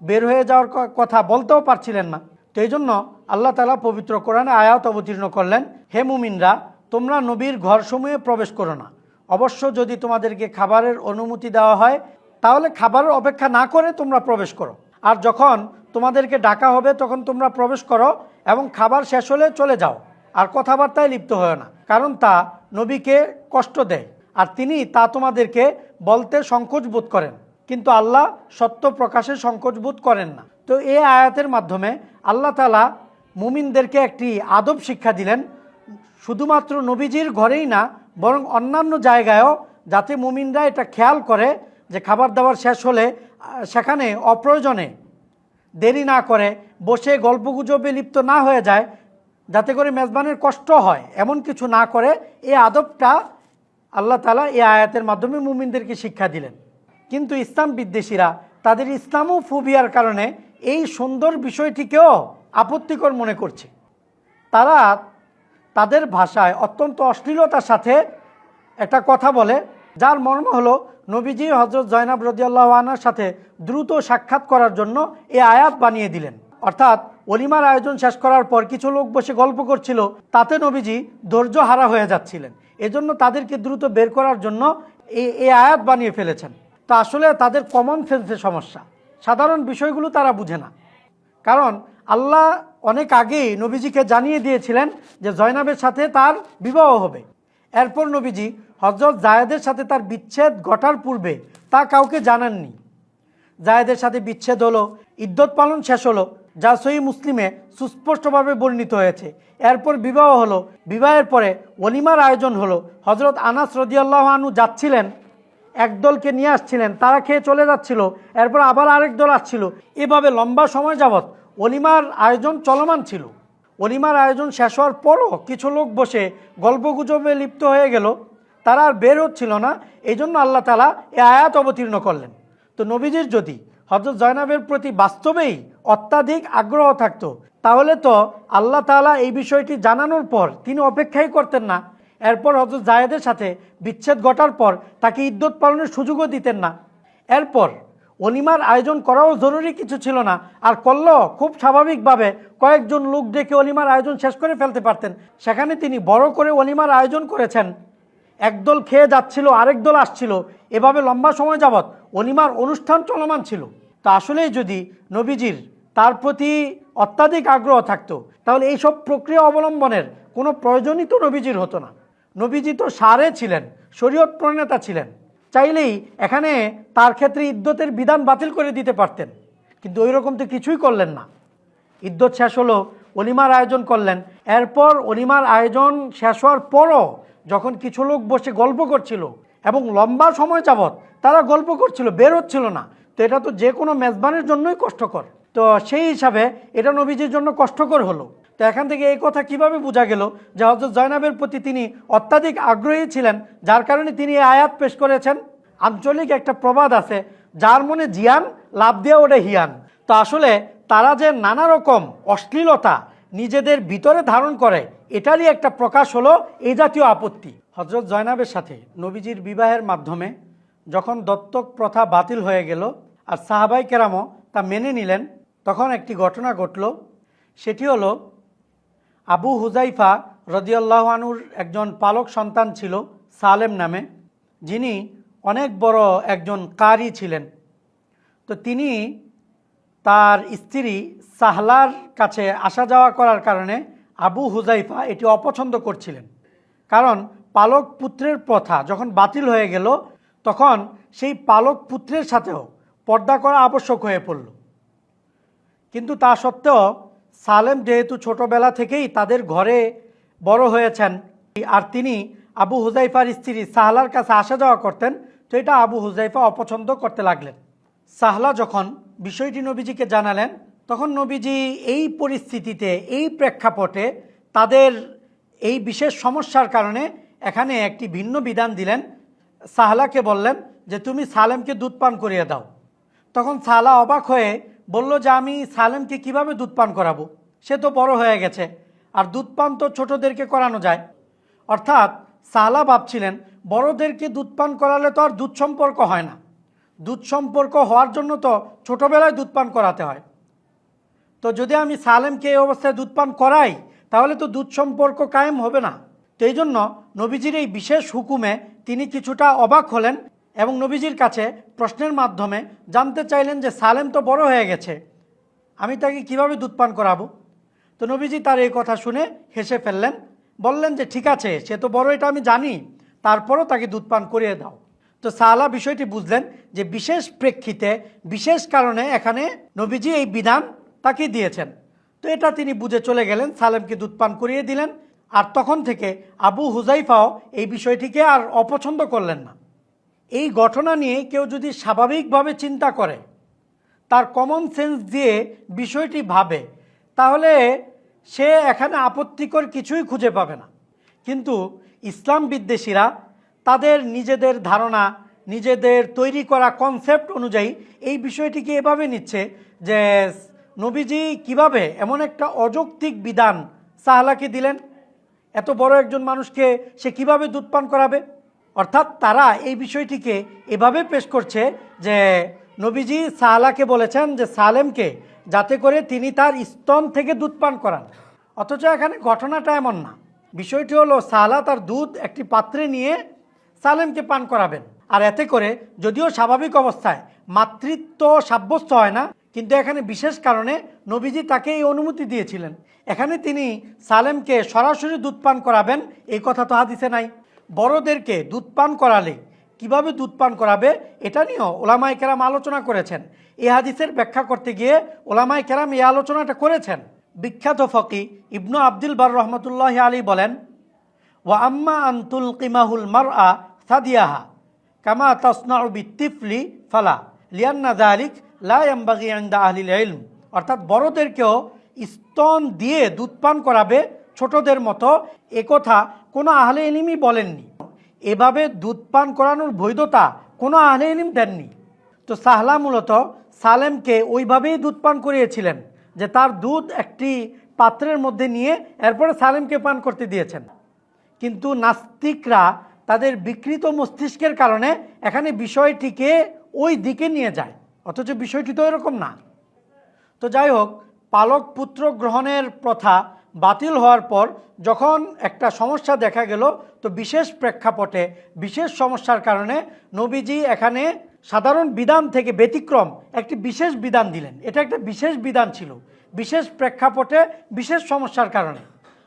Speaker 1: বের হয়ে যাওয়ার কথা বলতেও পারছিলেন না। তো এই জন্য আল্লাহ তাআলা পবিত্র কোরআনে আয়াত অবতীর্ণ করলেন, হে মুমিনরা, তোমরা নবীর ঘরসমূহে প্রবেশ করো না। অবশ্য যদি তোমাদেরকে খাবারের অনুমতি দেওয়া হয় তাহলে খাবারের অপেক্ষা না করে তোমরা প্রবেশ করো। আর যখন তোমাদেরকে ডাকা হবে তখন তোমরা প্রবেশ করো এবং খাবার শেষ হলে চলে যাও, আর কথাবার্তায় লিপ্ত হয় না, কারণ তা নবীকে কষ্ট দেয় আর তিনি তা তোমাদেরকে বলতে সংকোচ বোধ করেন, কিন্তু আল্লাহ সত্য প্রকাশে সংকোচ বোধ করেন না। তো এই আয়াতের মাধ্যমে আল্লাহ তাআলা মুমিনদেরকে একটি আদব শিক্ষা দিলেন, শুধুমাত্র নবীজির ঘরেই না বরং অন্যান্য জায়গায়ও, যাতে মুমিনরা এটা খেয়াল করে যে খাবার দাবার শেষ হলে সেখানে অপ্রয়োজনে দেরি না করে বসে গল্পগুজবে লিপ্ত না হয়ে যায়, যাতে করে মেজবানের কষ্ট হয়, এমন কিছু না করে। এই আদবটা আল্লাহ তাআলা এই আয়াতের মাধ্যমে মুমিনদেরকে শিক্ষা দিলেন। কিন্তু ইসলাম বিদ্বেষীরা তাদের ইসলামোফোবিয়ার কারণে এই সুন্দর বিষয়টিকেও আপত্তিকর মনে করছে। তারা তাদের ভাষায় অত্যন্ত অশ্লীলতার সাথে একটা কথা বলে, যার মর্ম হলো নবীজি হযরত জয়নাব রাদিয়াল্লাহু আনহার সাথে দ্রুত সাক্ষাৎ করার জন্য এই আয়াত বানিয়ে দিলেন। অর্থাৎ ওলিমার আয়োজন শেষ করার পর কিছু লোক বসে গল্প করছিল, তাতে নবীজি ধৈর্য হারা হয়ে যাচ্ছিলেন, এজন্য তাদেরকে দ্রুত বের করার জন্য এই আয়াত বানিয়ে ফেলেছেন। তো আসলে তাদের কমন সেন্সের সমস্যা, সাধারণ বিষয়গুলো তারা বুঝে না। কারণ আল্লাহ অনেক আগেই নবীজিকে জানিয়ে দিয়েছিলেন যে জয়নাবের সাথে তার বিবাহ হবে। এরপর নবীজি হযরত জায়েদের সাথে তার বিচ্ছেদ ঘটার পূর্বে তা কাউকে জানাননি। জায়েদের সাথে বিচ্ছেদ হলো, ইদ্যত পালন শেষ হলো, যা সহিহ মুসলিমে সুস্পষ্টভাবে বর্ণিত হয়েছে। এরপর বিবাহ হলো, বিবাহের পরে ওলিমার আয়োজন হলো। হযরত আনাস রাদিয়াল্লাহু আনহু যাচ্ছিলেন, একদলকে নিয়ে আসছিলেন, তারা খেয়ে চলে যাচ্ছিল, এরপর আবার আরেক দল আসছিল, এভাবে লম্বা সময় যাবৎ ওলিমার আয়োজন চলমান ছিল। ওলিমার আয়োজন শেষ হওয়ার পরও কিছু লোক বসে গল্পগুজবে লিপ্ত হয়ে গেল, তারা আর বের হচ্ছিল না। এই জন্য আল্লাহ তাআলা এই আয়াত অবতীর্ণ করলেন। তো নবীজির যদি হযরত জয়নাবের প্রতি বাস্তবেই অত্যাধিক আগ্রহ থাকতো, তাহলে তো আল্লাহ তাআলা এই বিষয়টি জানানোর পর তিনি অপেক্ষাই করতেন না। এরপর হযরত জায়েদের সাথে বিচ্ছেদ ঘটার পর তাকে ইদ্যত পালনের সুযোগও দিতেন না। এরপর ওলিমার আয়োজন করাও জরুরি কিছু ছিল না, আর করলেও খুব স্বাভাবিকভাবে কয়েকজন লোক ডেকে ওলিমার আয়োজন শেষ করে ফেলতে পারতেন। সেখানে তিনি বড় করে ওলিমার আয়োজন করেছেন, একদল খেয়ে যাচ্ছিল, আরেক দল আসছিল, এভাবে লম্বা সময় যাবৎ ওলিমার অনুষ্ঠান চলমান ছিল। তা আসলেই যদি নবীজির তার প্রতি অত্যাধিক আগ্রহ থাকতো, তাহলে এইসব প্রক্রিয়া অবলম্বনের কোনো প্রয়োজনই তো নবীজির হতো না। নবীজি তো সারে ছিলেন, শরীয়ত প্রণেতা ছিলেন, চাইলেই এখানে তার ক্ষেত্রে ইদ্যতের বিধান বাতিল করে দিতে পারতেন, কিন্তু ওই রকম তো কিছুই করলেন না। ইদ্যত শেষ হলো, ওলিমার আয়োজন করলেন। এরপর ওলিমার আয়োজন শেষ হওয়ার পরও যখন কিছু লোক বসে গল্প করছিল এবং লম্বা সময় যাবৎ তারা গল্প করছিল, বের হচ্ছিল না, তো এটা তো যে কোনো মেজবানের জন্যই কষ্টকর। তো সেই হিসাবে এটা নবীজির জন্য কষ্টকর হলো। তো এখান থেকে এই কথা কিভাবে বোঝা গেল যে হযরত জয়নাবের প্রতি তিনি অত্যাধিক আগ্রহী ছিলেন, যার কারণে তিনি এই আয়াত পেশ করেছেন। আঞ্চলিক একটা প্রবাদ আছে, যার মনে জিয়ান লাভ দিয়ে ওঠে হিয়ান। তো আসলে তারা যে নানা রকম অশ্লীলতা নিজেদের ভিতরে ধারণ করে, এটারই একটা প্রকাশ হলো এই জাতীয় আপত্তি। হযরত জয়নাবের সাথে নবীজির বিবাহের মাধ্যমে যখন দত্তক প্রথা বাতিল হয়ে গেল আর সাহাবাই কেরামও তা মেনে নিলেন, তখন একটি ঘটনা ঘটল। সেটি হলো আবু হুজাইফা রাদিয়াল্লাহু আনহুর একজন পালক সন্তান ছিল সালেম নামে, যিনি অনেক বড় একজন কারি ছিলেন। তো তিনি তার স্ত্রী সাহলার কাছে আসা যাওয়া করার কারণে আবু হুজাইফা এটি অপছন্দ করছিলেন, কারণ পালক পুত্রের প্রথা যখন বাতিল হয়ে গেল তখন সেই পালক পুত্রের সাথেও পর্দা করা আবশ্যক হয়ে পড়ল। কিন্তু তা সত্ত্বেও সালেম যেহেতু ছোটবেলা থেকেই তাদের ঘরে বড় হয়েছেন, আর তিনি আবু হুজাইফার স্ত্রী সাহলার কাছে আসা যাওয়া করতেন, তো এটা আবু হুজাইফা অপছন্দ করতে লাগলেন। সাহলা যখন বিষয়টি নবীজিকে জানালেন, তখন নবীজি এই পরিস্থিতিতে, এই প্রেক্ষাপটে তাদের এই বিশেষ সমস্যার কারণে এখানে একটি ভিন্ন বিধান দিলেন। সাহলাকে বললেন যে তুমি সালেমকে দুধ পান করিয়ে দাও। তখন সাহলা অবাক হয়ে বলল যে আমি সালেমকে কিভাবে দুধ পান করাবো, সে তো বড় হয়ে গেছে, আর দুধ পান তো ছোটদেরকে করানো যায়। অর্থাৎ সাহলা ভাবছিলেন বড়দেরকে দুধ পান করালে তো আর দুধ সম্পর্ক হয় না, দুধ সম্পর্ক হওয়ার জন্য তো ছোটোবেলায় দুধ পান করাতে হয়। তো যদি আমি সালেমকে এই অবস্থায় দুধ পান করাই তাহলে তো দুধ সম্পর্ক কায়েম হবে না। তো এই জন্য নবীজির এই বিশেষ হুকুমে তিনি কিছুটা অবাক হলেন এবং নবীজির কাছে প্রশ্নের মাধ্যমে জানতে চাইলেন যে সালেম তো বড় হয়ে গেছে, আমি তাকে কিভাবে দুধ পান করাবো। তো নবীজি তার এই কথা শুনে হেসে ফেললেন, বললেন যে ঠিক আছে, সে তো বড়, এটা আমি জানি, তারপরও তাকে দুধ পান করিয়ে দাও। তো সাহলা বিষয়টি বুঝলেন যে বিশেষ প্রেক্ষিতে, বিশেষ কারণে এখানে নবীজি এই বিধান তাকে দিয়েছেন। তো এটা তিনি বুঝে চলে গেলেন, সালেমকে দুধ পান করিয়ে দিলেন। আর তখন থেকে আবু হুজাইফাও এই বিষয়টিকে আর অপছন্দ করলেন না। এই ঘটনা নিয়ে কেউ যদি স্বাভাবিকভাবে চিন্তা করে, তার কমন সেন্স দিয়ে বিষয়টি ভাবে, তাহলে সে এখানে আপত্তিকর কিছুই খুঁজে পাবে না। কিন্তু ইসলাম বিদ্বেষীরা তাদের নিজেদের ধারণা, নিজেদের তৈরি করা কনসেপ্ট অনুযায়ী এই বিষয়টিকে এভাবে নিচ্ছে যে নবীজি কিভাবে এমন একটা অযৌক্তিক বিধান সাহলাকে দিলেন, এত বড় একজন মানুষকে সে কিভাবে দুধ পান করাবে। অর্থাৎ তারা এই বিষয়টিকে এভাবে পেশ করছে যে নবীজি সাহলাকে বলেছেন যে সালেমকে যাতে করে তিনি তার স্তন থেকে দুধ পান করান, অথচ এখানে ঘটনাটা এমন না। বিষয়টি হলো সাহলা তার দুধ একটি পাত্রে নিয়ে সালেমকে পান করাবেন, আর এতে করে যদিও স্বাভাবিক অবস্থায় মাতৃত্ব সাব্যস্ত হয় না, কিন্তু এখানে বিশেষ কারণে নবীজি তাকে এই অনুমতি দিয়েছিলেন। এখানে তিনি সালেমকে সরাসরি দুধ পান করাবেন এই কথা তো হাদিসে নাই। বড়দেরকে দুধ পান করালে কিভাবে দুধ পান করাবে এটা নিয়েও ওলামায়ে কেরাম আলোচনা করেছেন। এই হাদিসের ব্যাখ্যা করতে গিয়ে ওলামায়ে কেরাম এই আলোচনাটা করেছেন। বিখ্যাত ফকি ইবনু আব্দুল বার রহমতুল্লাহ আলী বলেন, ওয়া আম্মা আনতুল কিমাহুল মারআ সাদিয়াহা কামা তাসনাউ বিতিফলি ফালা লিয়ান্না যালিক লা ইয়ামবাগি ইনদা আহলিল ইলম। অর্থাৎ বড়দেরকেও স্তন দিয়ে দুধ পান করাবে ছোটদের মতো, একথা কোনো আহলে ইলমই বলেননি। এভাবে দুধ পান করানোর বৈধতা কোনো আহলে ইলম দেননি। তো সাহলা মূলত সালেমকে ওইভাবেই দুধ পান করিয়েছিলেন যে তার দুধ একটি পাত্রের মধ্যে নিয়ে এরপরে সালেমকে পান করতে দিয়েছেন। কিন্তু নাস্তিকরা তাদের বিকৃত মস্তিষ্কের কারণে এখানে বিষয়টিকে ওই দিকে নিয়ে যায়, অথচ বিষয়টি তো এরকম না। তো যাই হোক, পালক পুত্র গ্রহণের প্রথা বাতিল হওয়ার পর যখন একটা সমস্যা দেখা গেল, তো বিশেষ প্রেক্ষাপটে বিশেষ সমস্যার কারণে নবীজি এখানে সাধারণ বিধান থেকে ব্যতিক্রম একটি বিশেষ বিধান দিলেন। এটা একটা বিশেষ বিধান ছিল, বিশেষ প্রেক্ষাপটে বিশেষ সমস্যার কারণে।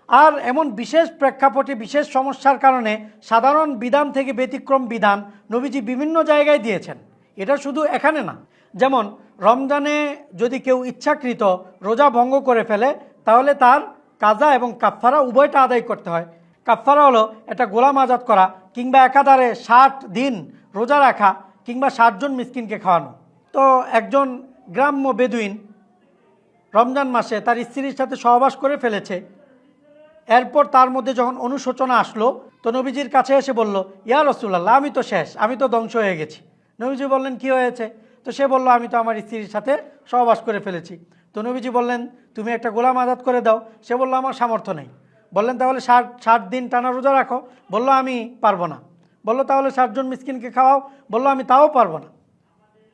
Speaker 1: আর এমন বিশেষ প্রেক্ষাপটে বিশেষ সমস্যার কারণে সাধারণ বিধান থেকে ব্যতিক্রম বিধান নবীজি বিভিন্ন জায়গায় দিয়েছেন, এটা শুধু এখানে না। যেমন রমজানে যদি কেউ ইচ্ছাকৃত রোজা ভঙ্গ করে ফেলে তাহলে তার কাজা এবং কাফফারা উভয়টা আদায় করতে হয়। কাফফারা হলো এটা গোলাম আজাদ করা, কিংবা একাধারে 60 দিন রোজা রাখা, কিংবা 60 জন মিসকিনকে খাওয়ানো। তো একজন গ্রাম্য বেদুইন রমজান মাসে তার স্ত্রীর সাথে সহবাস করে ফেলেছে, এরপর তার মধ্যে যখন অনুশোচনা আসলো তো নবীজির কাছে এসে বলল, ইয়া রাসূলুল্লাহ, আমি তো শেষ, আমি তো ধ্বংস হয়ে গেছি। নবীজি বললেন, কি হয়েছে? তো সে বলল, আমি তো আমার স্ত্রীর সাথে সহবাস করে ফেলেছি। তো নবীজি বললেন, তুমি একটা গোলাম আজাদ করে দাও। সে বলল, আমার সামর্থ্য নেই। বললেন, তাহলে 60 দিন টানা রোজা রাখো। বলল, আমি পারবো না। বলল, তাহলে 60 জন মিসকিনকে খাওয়াও। বলল, আমি তাও পারবো না।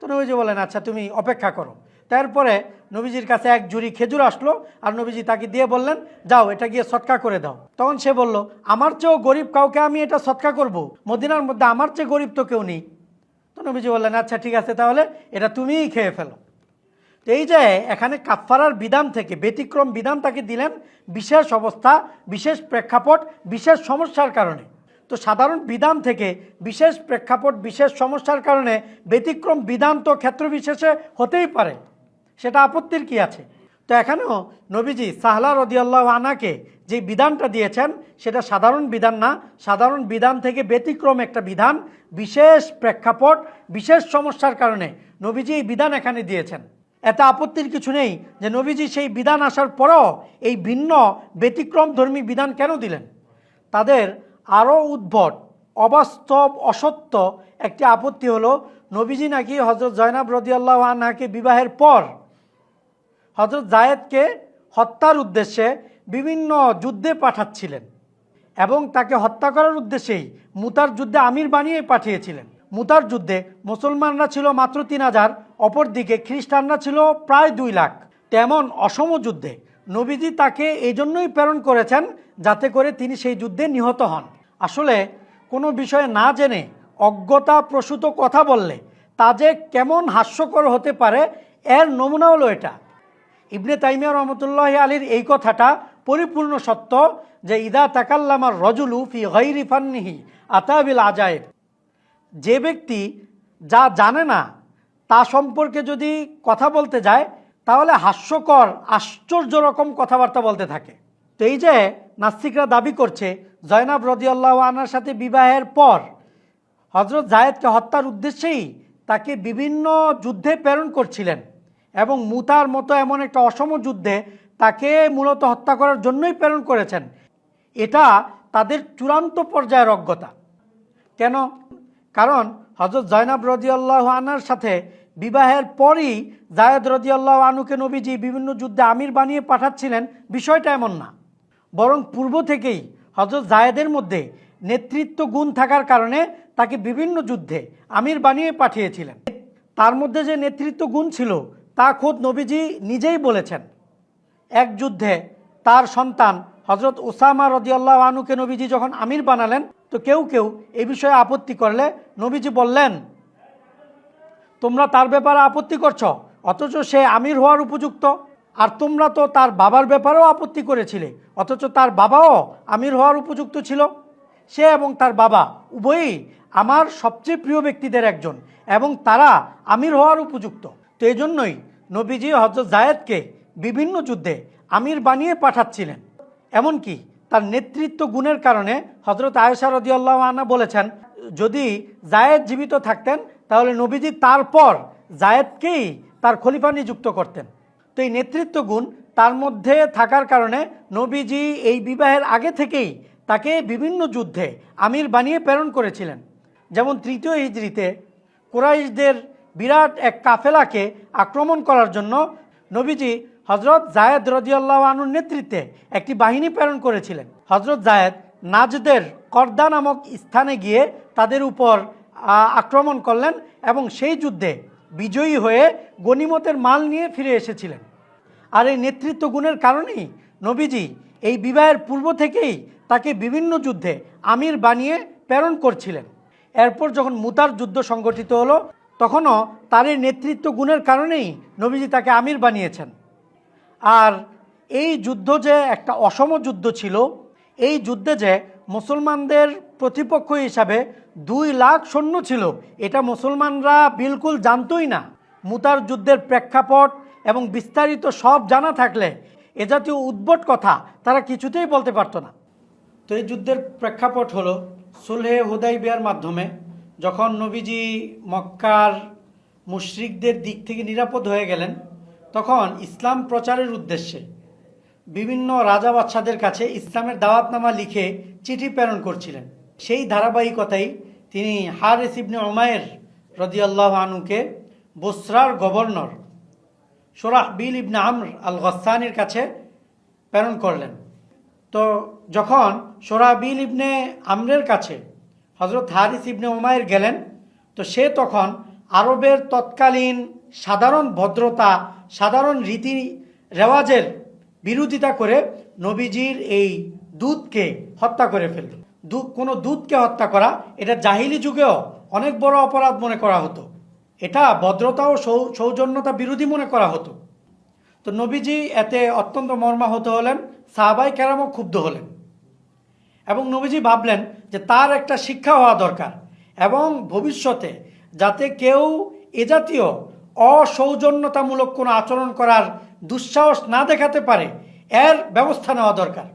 Speaker 1: তো নবীজি বললেন, আচ্ছা তুমি অপেক্ষা করো। তারপরে নবীজির কাছে এক ঝুড়ি খেজুর আসলো, আর নবীজি তাকে দিয়ে বললেন, যাও এটা গিয়ে সৎকা করে দাও। তখন সে বলল, আমার চেয়েও গরিব কাউকে আমি এটা সৎকা করব? মদিনার মধ্যে আমার চেয়ে গরিব তো কেউ নেই। তো নবীজি বললেন, আচ্ছা ঠিক আছে, তাহলে এটা তুমিই খেয়ে ফেলো। তো এই যে এখানে কাফফারার বিধান থেকে ব্যতিক্রম বিধান তাকে দিলেন বিশেষ অবস্থা, বিশেষ প্রেক্ষাপট, বিশেষ সমস্যার কারণে। তো সাধারণ বিধান থেকে বিশেষ প্রেক্ষাপট, বিশেষ সমস্যার কারণে ব্যতিক্রম বিধান তো ক্ষেত্র বিশেষে হতেই পারে, সেটা আপত্তির কি আছে? তো এখানেও নবীজি সাহলা রাদিয়াল্লাহু আনহাকে যে বিধানটা দিয়েছেন সেটা সাধারণ বিধান না, সাধারণ বিধান থেকে ব্যতিক্রম একটা বিধান, বিশেষ প্রেক্ষাপট, বিশেষ সমস্যার কারণে নবীজি এই বিধান এখানে দিয়েছেন। এতে আপত্তির কিছু নেই যে নবীজি সেই বিধান আসার পরও এই ভিন্ন ব্যতিক্রম ধর্মী বিধান কেন দিলেন। তাদের আরও উদ্ভট, অবাস্তব, অসত্য একটি আপত্তি হলো নবীজি নাকি হজরত জয়নাব রাদিয়াল্লাহু আনহাকে বিবাহের পর হজরত জায়েদকে হত্যার উদ্দেশ্যে বিভিন্ন যুদ্ধে পাঠাচ্ছিলেন এবং তাকে হত্যা করার উদ্দেশ্যেই মুতার যুদ্ধে আমির বানিয়ে পাঠিয়েছিলেন। মুতার যুদ্ধে মুসলমানরা ছিল মাত্র 3000, অপরদিকে খ্রিস্টানরা ছিল প্রায় 2 লাখ। তেমন অসম যুদ্ধে নবীজি তাকে এই জন্যই প্রেরণ করেছেন যাতে করে তিনি সেই যুদ্ধে নিহত হন। আসলে কোনো বিষয়ে না জেনে অজ্ঞতা প্রসূত কথা বললে তা যে কেমন হাস্যকর হতে পারে এর নমুনা হলো এটা। ইবনে তাইমিয়া রহমতুল্লাহি আলাইহির এই কথাটা পরিপূর্ণ সত্য যে ইদা তাকাল্লামার রজুলু ফি গায়রি ফান্নিহি আতাবিল আজায়েব। যে ব্যক্তি যা জানে না তা সম্পর্কে যদি কথা বলতে যায় তাহলে হাস্যকর, আশ্চর্য রকম কথাবার্তা বলতে থাকে। তো এই যে নাস্তিকরা দাবি করছে জয়নাব রাদিয়াল্লাহু আনহার সাথে বিবাহের পর হজরত জায়েদকে হত্যার উদ্দেশ্যেই তাকে বিভিন্ন যুদ্ধে প্রেরণ করছিলেন এবং মুতার মতো এমন একটা অসম যুদ্ধে তাকে মূলত হত্যা করার জন্যই প্রেরণ করেছেন, এটা তাদের চূড়ান্ত পর্যায়ের অজ্ঞতা। কেন? কারণ হজরত জয়নাব রাদিয়াল্লাহু আনহার সাথে বিবাহের পরই জায়েদ রাদিয়াল্লাহু আনহুকে নবীজি বিভিন্ন যুদ্ধে আমির বানিয়ে পাঠাচ্ছিলেন, বিষয়টা এমন না। বরং পূর্ব থেকেই হজরত জায়েদের মধ্যে নেতৃত্ব গুণ থাকার কারণে তাকে বিভিন্ন যুদ্ধে আমির বানিয়ে পাঠিয়েছিলেন। তার মধ্যে যে নেতৃত্ব গুণ ছিল তা খোদ নবীজি নিজেই বলেছেন। এক যুদ্ধে তার সন্তান হজরত উসামা রাদিয়াল্লাহু আনহুকে নবীজি যখন আমির বানালেন, তো কেউ কেউ এই বিষয়ে আপত্তি করলে নবীজি বললেন, তোমরা তার ব্যাপারে আপত্তি করছো অথচ সে আমির হওয়ার উপযুক্ত, আর তোমরা তো তার বাবার ব্যাপারেও আপত্তি করেছিলে অথচ তার বাবাও আমির হওয়ার উপযুক্ত ছিল। সে এবং তার বাবা উভয়ই আমার সবচেয়ে প্রিয় ব্যক্তিদের একজন এবং তারা আমির হওয়ার উপযুক্ত। তো এই জন্যই নবীজি হজরত জায়েদকে বিভিন্ন যুদ্ধে আমির বানিয়ে পাঠাচ্ছিলেন। এমনকি তার নেতৃত্ব গুণের কারণে হজরত আয়েশা রাদিয়াল্লাহু আনহা বলেছেন, যদি জায়েদ জীবিত থাকতেন তাহলে নবীজি তারপর জায়েদকেই তার খলিফা নিযুক্ত করতেন। তো এই নেতৃত্ব গুণ তার মধ্যে থাকার কারণে নবীজি এই বিবাহের আগে থেকেই তাকে বিভিন্ন যুদ্ধে আমির বানিয়ে প্রেরণ করেছিলেন। যেমন 3য় হিজরিতে কুরাইশদের বিরাট এক কাফেলাকে আক্রমণ করার জন্য নবীজি হজরত জায়েদ রাদিয়াল্লাহু আনহুর নেতৃত্বে একটি বাহিনী প্রেরণ করেছিলেন। হজরত জায়েদ নাজদের কর্দা নামক স্থানে গিয়ে তাদের উপর আক্রমণ করলেন এবং সেই যুদ্ধে বিজয়ী হয়ে গনিমতের মাল নিয়ে ফিরে এসেছিলেন। আর এই নেতৃত্ব গুণের কারণেই নবীজি এই বিবাহের পূর্ব থেকেই তাকে বিভিন্ন যুদ্ধে আমির বানিয়ে প্রেরণ করছিলেন। এরপর যখন মুতার যুদ্ধ সংগঠিত হলো তখনও তার এই নেতৃত্ব গুণের কারণেই নবীজি তাকে আমির বানিয়েছেন। আর এই যুদ্ধ যে একটা অসম যুদ্ধ ছিল, এই যুদ্ধে যে মুসলমানদের প্রতিপক্ষ হিসাবে 2 লাখ সৈন্য ছিল, এটা মুসলমানরা বিলকুল জানতই না। মুতার যুদ্ধের প্রেক্ষাপট এবং বিস্তারিত সব জানা থাকলে এ জাতীয় উদ্ভট কথা তারা কিছুতেই বলতে পারতো না। তো এই যুদ্ধের প্রেক্ষাপট হলো সুলহে হুদাইবিয়ার মাধ্যমে যখন নবীজি মক্কার মুশরিকদের দিক থেকে নিরাপদ হয়ে গেলেন, তখন ইসলাম প্রচারের উদ্দেশ্যে বিভিন্ন রাজা বাদশাদের কাছে ইসলামের দাওয়াতনামা লিখে চিঠি প্রেরণ করছিলেন। সেই ধারাবাহিকতায় তিনি হারিস ইবনে উমাইর রাদিয়াল্লাহু আনহুকে বসরার গভর্নর শুরাহবিল ইবনে আমর আল গসসানির কাছে প্রেরণ করলেন। তো যখন শুরাহবিল ইবনে আমরের কাছে হজরত হারিস ইবনে উমাইর গেলেন, তো সে তখন আরবের তৎকালীন সাধারণ ভদ্রতা, সাধারণ রীতি রেওয়াজের বিরোধিতা করে নবীজির এই দূতকে হত্যা করে ফেলল। কোনো দূতকে হত্যা করা এটা জাহিলি যুগেও অনেক বড় অপরাধ মনে করা হতো, এটা ভদ্রতা ও সৌজন্যতা বিরোধী মনে করা হতো। তো নবীজি এতে অত্যন্ত মর্মাহত হলেন, সাহাবাই কেরামও ক্ষুব্ধ হলেন এবং নবীজি ভাবলেন যে তার একটা শিক্ষা হওয়া দরকার এবং ভবিষ্যতে যাতে কেউ এ জাতীয় অসৌজন্যতামূলক কোনো আচরণ করার দুঃসাহস না দেখাতে পারে এর ব্যবস্থা নেওয়া দরকার।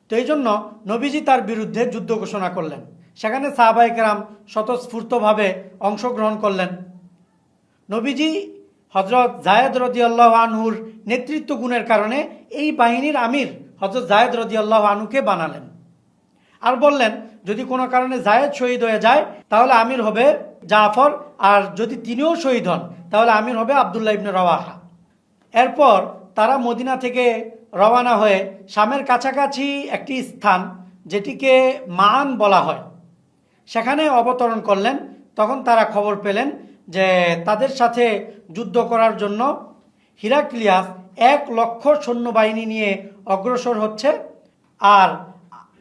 Speaker 1: তো এই জন্য নবীজি তার বিরুদ্ধে যুদ্ধ ঘোষণা করলেন। সেখানে সাহাবায়ে কেরাম স্বতঃস্ফূর্তভাবে অংশগ্রহণ করলেন। নবীজি হজরত জায়েদ রাদিয়াল্লাহু আনহুর নেতৃত্ব গুণের কারণে এই বাহিনীর আমির হজরত জায়েদ রাদিয়াল্লাহু আনহুকে বানালেন। আর বললেন যদি কোনো কারণে জায়েদ শহীদ হয়ে যায় তাহলে আমির হবে জাফর, আর যদি তিনিও শহীদ হন তাহলে আমির হবে আবদুল্লাহ ইবনে রওয়াহা। এরপর তারা মদিনা থেকে রওয়ানা হয়ে শামের কাছাকাছি একটি স্থান যেটিকে মান বলা হয় সেখানে অবতরণ করলেন। তখন তারা খবর পেলেন যে তাদের সাথে যুদ্ধ করার জন্য হিরাক্লিয়াস 1,00,000 সৈন্যবাহিনী নিয়ে অগ্রসর হচ্ছে, আর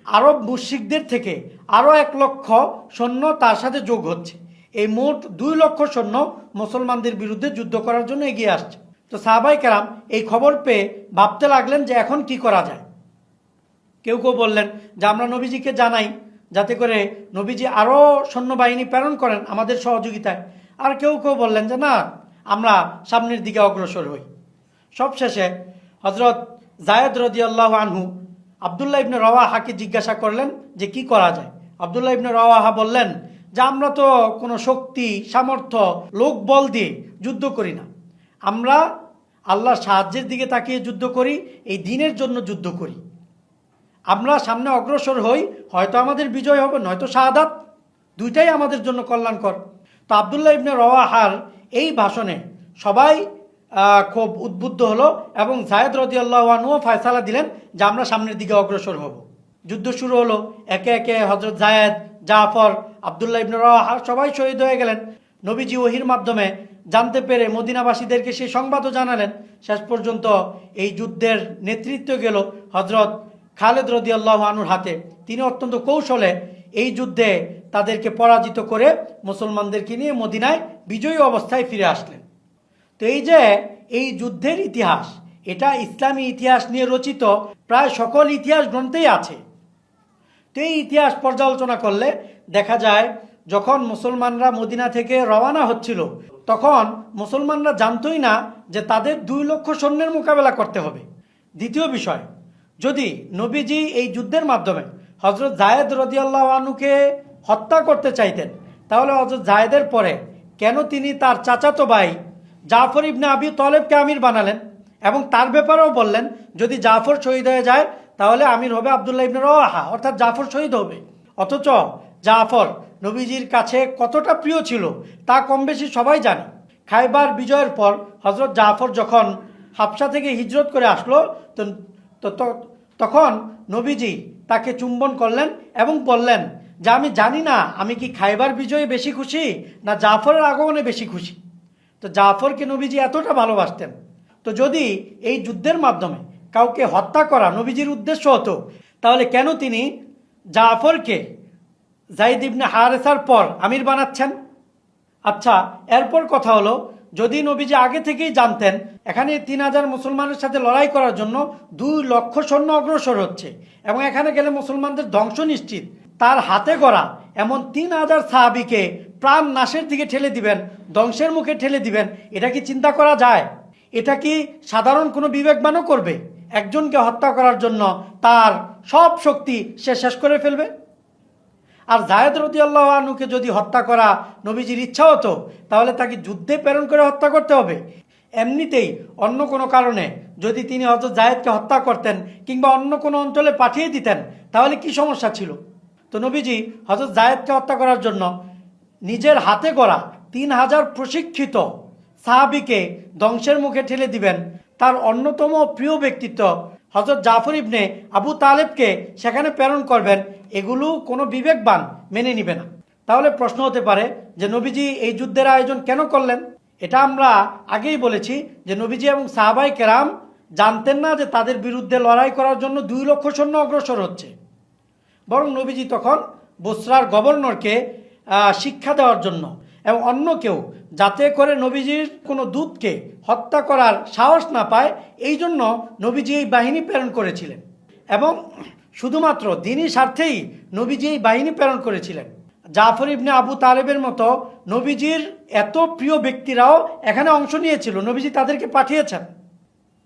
Speaker 1: আরব মুশরিকদের থেকে আরও 1,00,000 সৈন্য তার সাথে যোগ হচ্ছে। এই মোট 2,00,000 সৈন্য মুসলমানদের বিরুদ্ধে যুদ্ধ করার জন্য এগিয়ে আসছে। তো সাহাবায়ে কেরাম এই খবর পেয়ে ভাবতে লাগলেন যে এখন কি করা যায়। কেউ কেউ বললেন যে আমরা নবীজিকে জানাই যাতে করে নবীজি আরও সৈন্যবাহিনী প্রেরণ করেন আমাদের সহযোগিতায়। আর কেউ কেউ বললেন যে না, আমরা সামনের দিকে অগ্রসর হই। সবশেষে হজরত জায়েদ রাদিয়াল্লাহু আনহু আবদুল্লাহ ইবনে রওয়াহাকে জিজ্ঞাসা করলেন যে কি করা যায়। আবদুল্লাহ ইবনে রওয়াহা বললেন যে আমরা তো কোনো শক্তি সামর্থ্য লোকবল দিয়ে যুদ্ধ করি না, আমরা আল্লাহর সাহায্যের দিকে তাকিয়ে যুদ্ধ করি, এই দ্বীনের জন্য যুদ্ধ করি। আমরা সামনে অগ্রসর হই, হয়তো আমাদের বিজয় হবে নয়তো শাহাদাত, দুইটাই আমাদের জন্য কল্যাণকর। তো আবদুল্লাহ ইবনে রওয়াহার এই ভাষণে সবাই খুব উদ্বুদ্ধ হলো এবং জায়েদ রাদিয়াল্লাহু আনহু ফয়সালা দিলেন যে আমরা সামনের দিকে অগ্রসর হব। যুদ্ধ শুরু হলো। একে একে হজরত জায়েদ, জাফর, আবদুল্লাহ ইবনে রওয়াহা সবাই শহীদ হয়ে গেলেন। নবীজি ওহির মাধ্যমে জানতে পেরে মদিনাবাসীদেরকে সেই সংবাদও জানালেন। শেষ পর্যন্ত এই যুদ্ধের নেতৃত্ব গেল হজরত খালেদ রাদিয়াল্লাহু আনহুর হাতে। তিনি অত্যন্ত কৌশলে এই যুদ্ধে তাদেরকে পরাজিত করে মুসলমানদেরকে নিয়ে মদিনায় বিজয়ী অবস্থায় ফিরে আসলেন। তো এই যে এই যুদ্ধের ইতিহাস, এটা ইসলামী ইতিহাস নিয়ে রচিত প্রায় সকল ইতিহাস গ্রন্থেই আছে। তো এই ইতিহাস পর্যালোচনা করলে দেখা যায় যখন মুসলমানরা মদিনা থেকে রওনা হচ্ছিল তখন মুসলমানরা জানতই না যে তাদের 2,00,000 সৈন্যের মোকাবেলা করতে হবে। দ্বিতীয় বিষয়, যদি নবীজি এই যুদ্ধের মাধ্যমে হজরত জায়েদ রাদিয়াল্লাহু আনহুকে হত্যা করতে চাইতেন তাহলে হজরত জায়েদের পরে কেন তিনি তার চাচাতো ভাই জাফর ইবনে আবি তালেবকে আমির বানালেন এবং তার ব্যাপারেও বললেন যদি জাফর শহীদ হয়ে যায় তাহলে আমির হবে আবদুল্লাহ ইবনে রওয়াহা, অর্থাৎ জাফর শহীদ হবে। অথচ জাফর নবীজির কাছে কতটা প্রিয় ছিল তা কম বেশি সবাই জানে। খাইবার বিজয়ের পর হজরত জাফর যখন হাবশা থেকে হিজরত করে আসলো তখন নবীজি তাকে চুম্বন করলেন এবং বললেন যে আমি জানি না আমি কি খাইবার বিজয়ে বেশি খুশি না জাফরের আগমনে বেশি খুশি। তো জাফরকে নবীজি এতটা ভালোবাসতেন। তো যদি এই যুদ্ধের মাধ্যমে কাউকে হত্যা করা নবীজির উদ্দেশ্য হতো তাহলে কেন তিনি জাফরকে যায়েদ ইবনে হারেসার পর আমির বানাচ্ছেন? আচ্ছা, এরপর কথা হলো যদি নবীজি আগে থেকেই জানতেন এখানে 3,000 মুসলমানের সাথে লড়াই করার জন্য 2,00,000 সৈন্য অগ্রসর হচ্ছে এবং এখানে গেলে মুসলমানদের ধ্বংস নিশ্চিত, তার হাতে গড়া এমন 3,000 সাহাবীকে প্রাণ নাশের দিকে ঠেলে দিবেন, ধ্বংসের মুখে ঠেলে দিবেন, এটা কি চিন্তা করা যায়? এটা কি সাধারণ কোনো বিবেকবানও করবে? একজনকে হত্যা করার জন্য তার সব শক্তি সে শেষ করে ফেলবে। আর জায়েদ রাদিয়াল্লাহু আনহুকে যদি হত্যা করা নবীজির ইচ্ছা হতো তাহলে তাকে যুদ্ধে প্রেরণ করে হত্যা করতে হবে। এমনিতেই অন্য কোনো কারণে যদি তিনি হযরত জায়েদকে হত্যা করতেন কিংবা অন্য কোনো অঞ্চলে পাঠিয়ে দিতেন তাহলে কি সমস্যা ছিল? তো নবীজি হযরত জায়েদকে হত্যা করার জন্য নিজের হাতে গড়া 3,000 প্রশিক্ষিত সাহাবীকে ধ্বংসের মুখে ঠেলে দিবেন, তার অন্যতম প্রিয় ব্যক্তিত্ব হযরত জাফর ইবনে আবু তালেবকে সেখানে প্রেরণ করবেন, এগুলো কোনো বিবেকবান মেনে নিবে না। তাহলে প্রশ্ন হতে পারে যে নবীজি এই যুদ্ধের আয়োজন কেন করলেন? এটা আমরা আগেই বলেছি যে নবীজি এবং সাহাবায়ে কেরাম জানতেন না যে তাদের বিরুদ্ধে লড়াই করার জন্য 2,00,000 সৈন্য অগ্রসর হচ্ছে। বরং নবীজি তখন বসরার গভর্নরকে শিক্ষা দেওয়ার জন্য এবং অন্য কেউ যাতে করে নবীজির কোনো দূতকে হত্যা করার সাহস না পায় এই জন্য নবীজি এই বাহিনী প্রেরণ করেছিলেন এবং শুধুমাত্র দ্বীনি স্বার্থেই নবীজি এই বাহিনী প্রেরণ করেছিলেন। জাফর ইবনে আবু তালেবের মতো নবীজির এত প্রিয় ব্যক্তিরাও এখানে অংশ নিয়েছিল, নবীজি তাদেরকে পাঠিয়েছেন।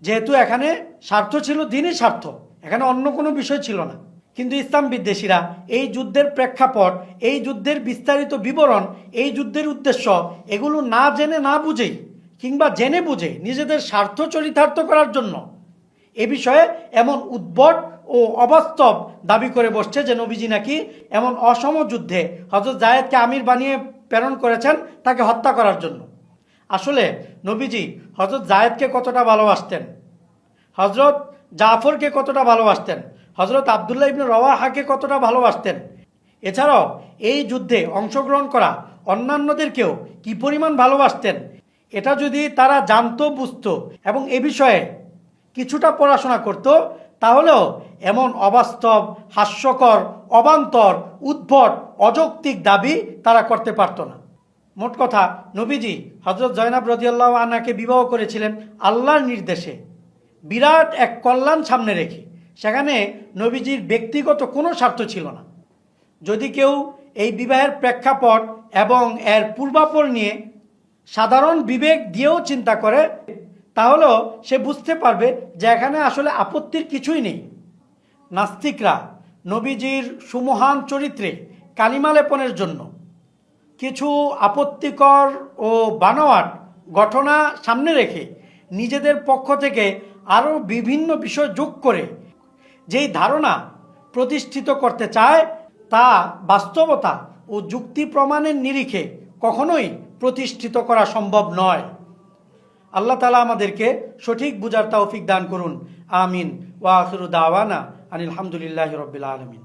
Speaker 1: যেহেতু এখানে স্বার্থ ছিল দ্বীনি স্বার্থ, এখানে অন্য কোনো বিষয় ছিল না। কিন্তু ইসলাম বিদ্বেষীরা এই যুদ্ধের প্রেক্ষাপট, এই যুদ্ধের বিস্তারিত বিবরণ, এই যুদ্ধের উদ্দেশ্য এগুলো না জেনে না বুঝেই কিংবা জেনে বুঝে নিজেদের স্বার্থ চরিতার্থ করার জন্য এ বিষয়ে এমন উদ্ভট ও অবাস্তব দাবি করে বসছে যে নবীজি নাকি এমন অসম যুদ্ধে হযরত জায়েদকে আমির বানিয়ে প্রেরণ করেছেন তাকে হত্যা করার জন্য। আসলে নবীজি হযরত জায়েদকে কতটা ভালোবাসতেন, হযরত জাফরকে কতটা ভালোবাসতেন, হযরত আবদুল্লাহ ইবনে রওয়াহাকে কতটা ভালোবাসতেন, এছাড়াও এই যুদ্ধে অংশগ্রহণ করা অন্যান্যদেরকেও কি পরিমাণ ভালোবাসতেন, এটা যদি তারা জানতো, বুঝতো এবং এ বিষয়ে কিছুটা পড়াশোনা করত, তাহলেও এমন অবাস্তব, হাস্যকর, অবান্তর, উদ্ভট, অযৌক্তিক দাবি তারা করতে পারত না। মোট কথা, নবীজি হযরত জয়নাব রাদিয়াল্লাহু আনহাকে বিবাহ করেছিলেন আল্লাহর নির্দেশে, বিরাট এক কল্যাণ সামনে রেখে। সেখানে নবীজির ব্যক্তিগত কোনো স্বার্থ ছিল না। যদি কেউ এই বিবাহের প্রেক্ষাপট এবং এর পূর্বাপর নিয়ে সাধারণ বিবেক দিয়েও চিন্তা করে, তাহলেও সে বুঝতে পারবে যে এখানে আসলে আপত্তির কিছুই নেই। নাস্তিকরা নবীজির সুমহান চরিত্রে কালিমা লেপনের জন্য কিছু আপত্তিকর ও বানোয়াট ঘটনা সামনে রেখে নিজেদের পক্ষ থেকে আরও বিভিন্ন বিষয় যোগ করে যেই ধারণা প্রতিষ্ঠিত করতে চায়, তা বাস্তবতা ও যুক্তি প্রমাণের নিরিখে কখনোই প্রতিষ্ঠিত করা সম্ভব নয়। আল্লাহ তাআলা আমাদেরকে সঠিক বুঝার তৌফিক দান করুন। আমিন। ওয়া আখিরু দাওয়ানা আনিল হামদুলিল্লাহি রাব্বিল আলামিন।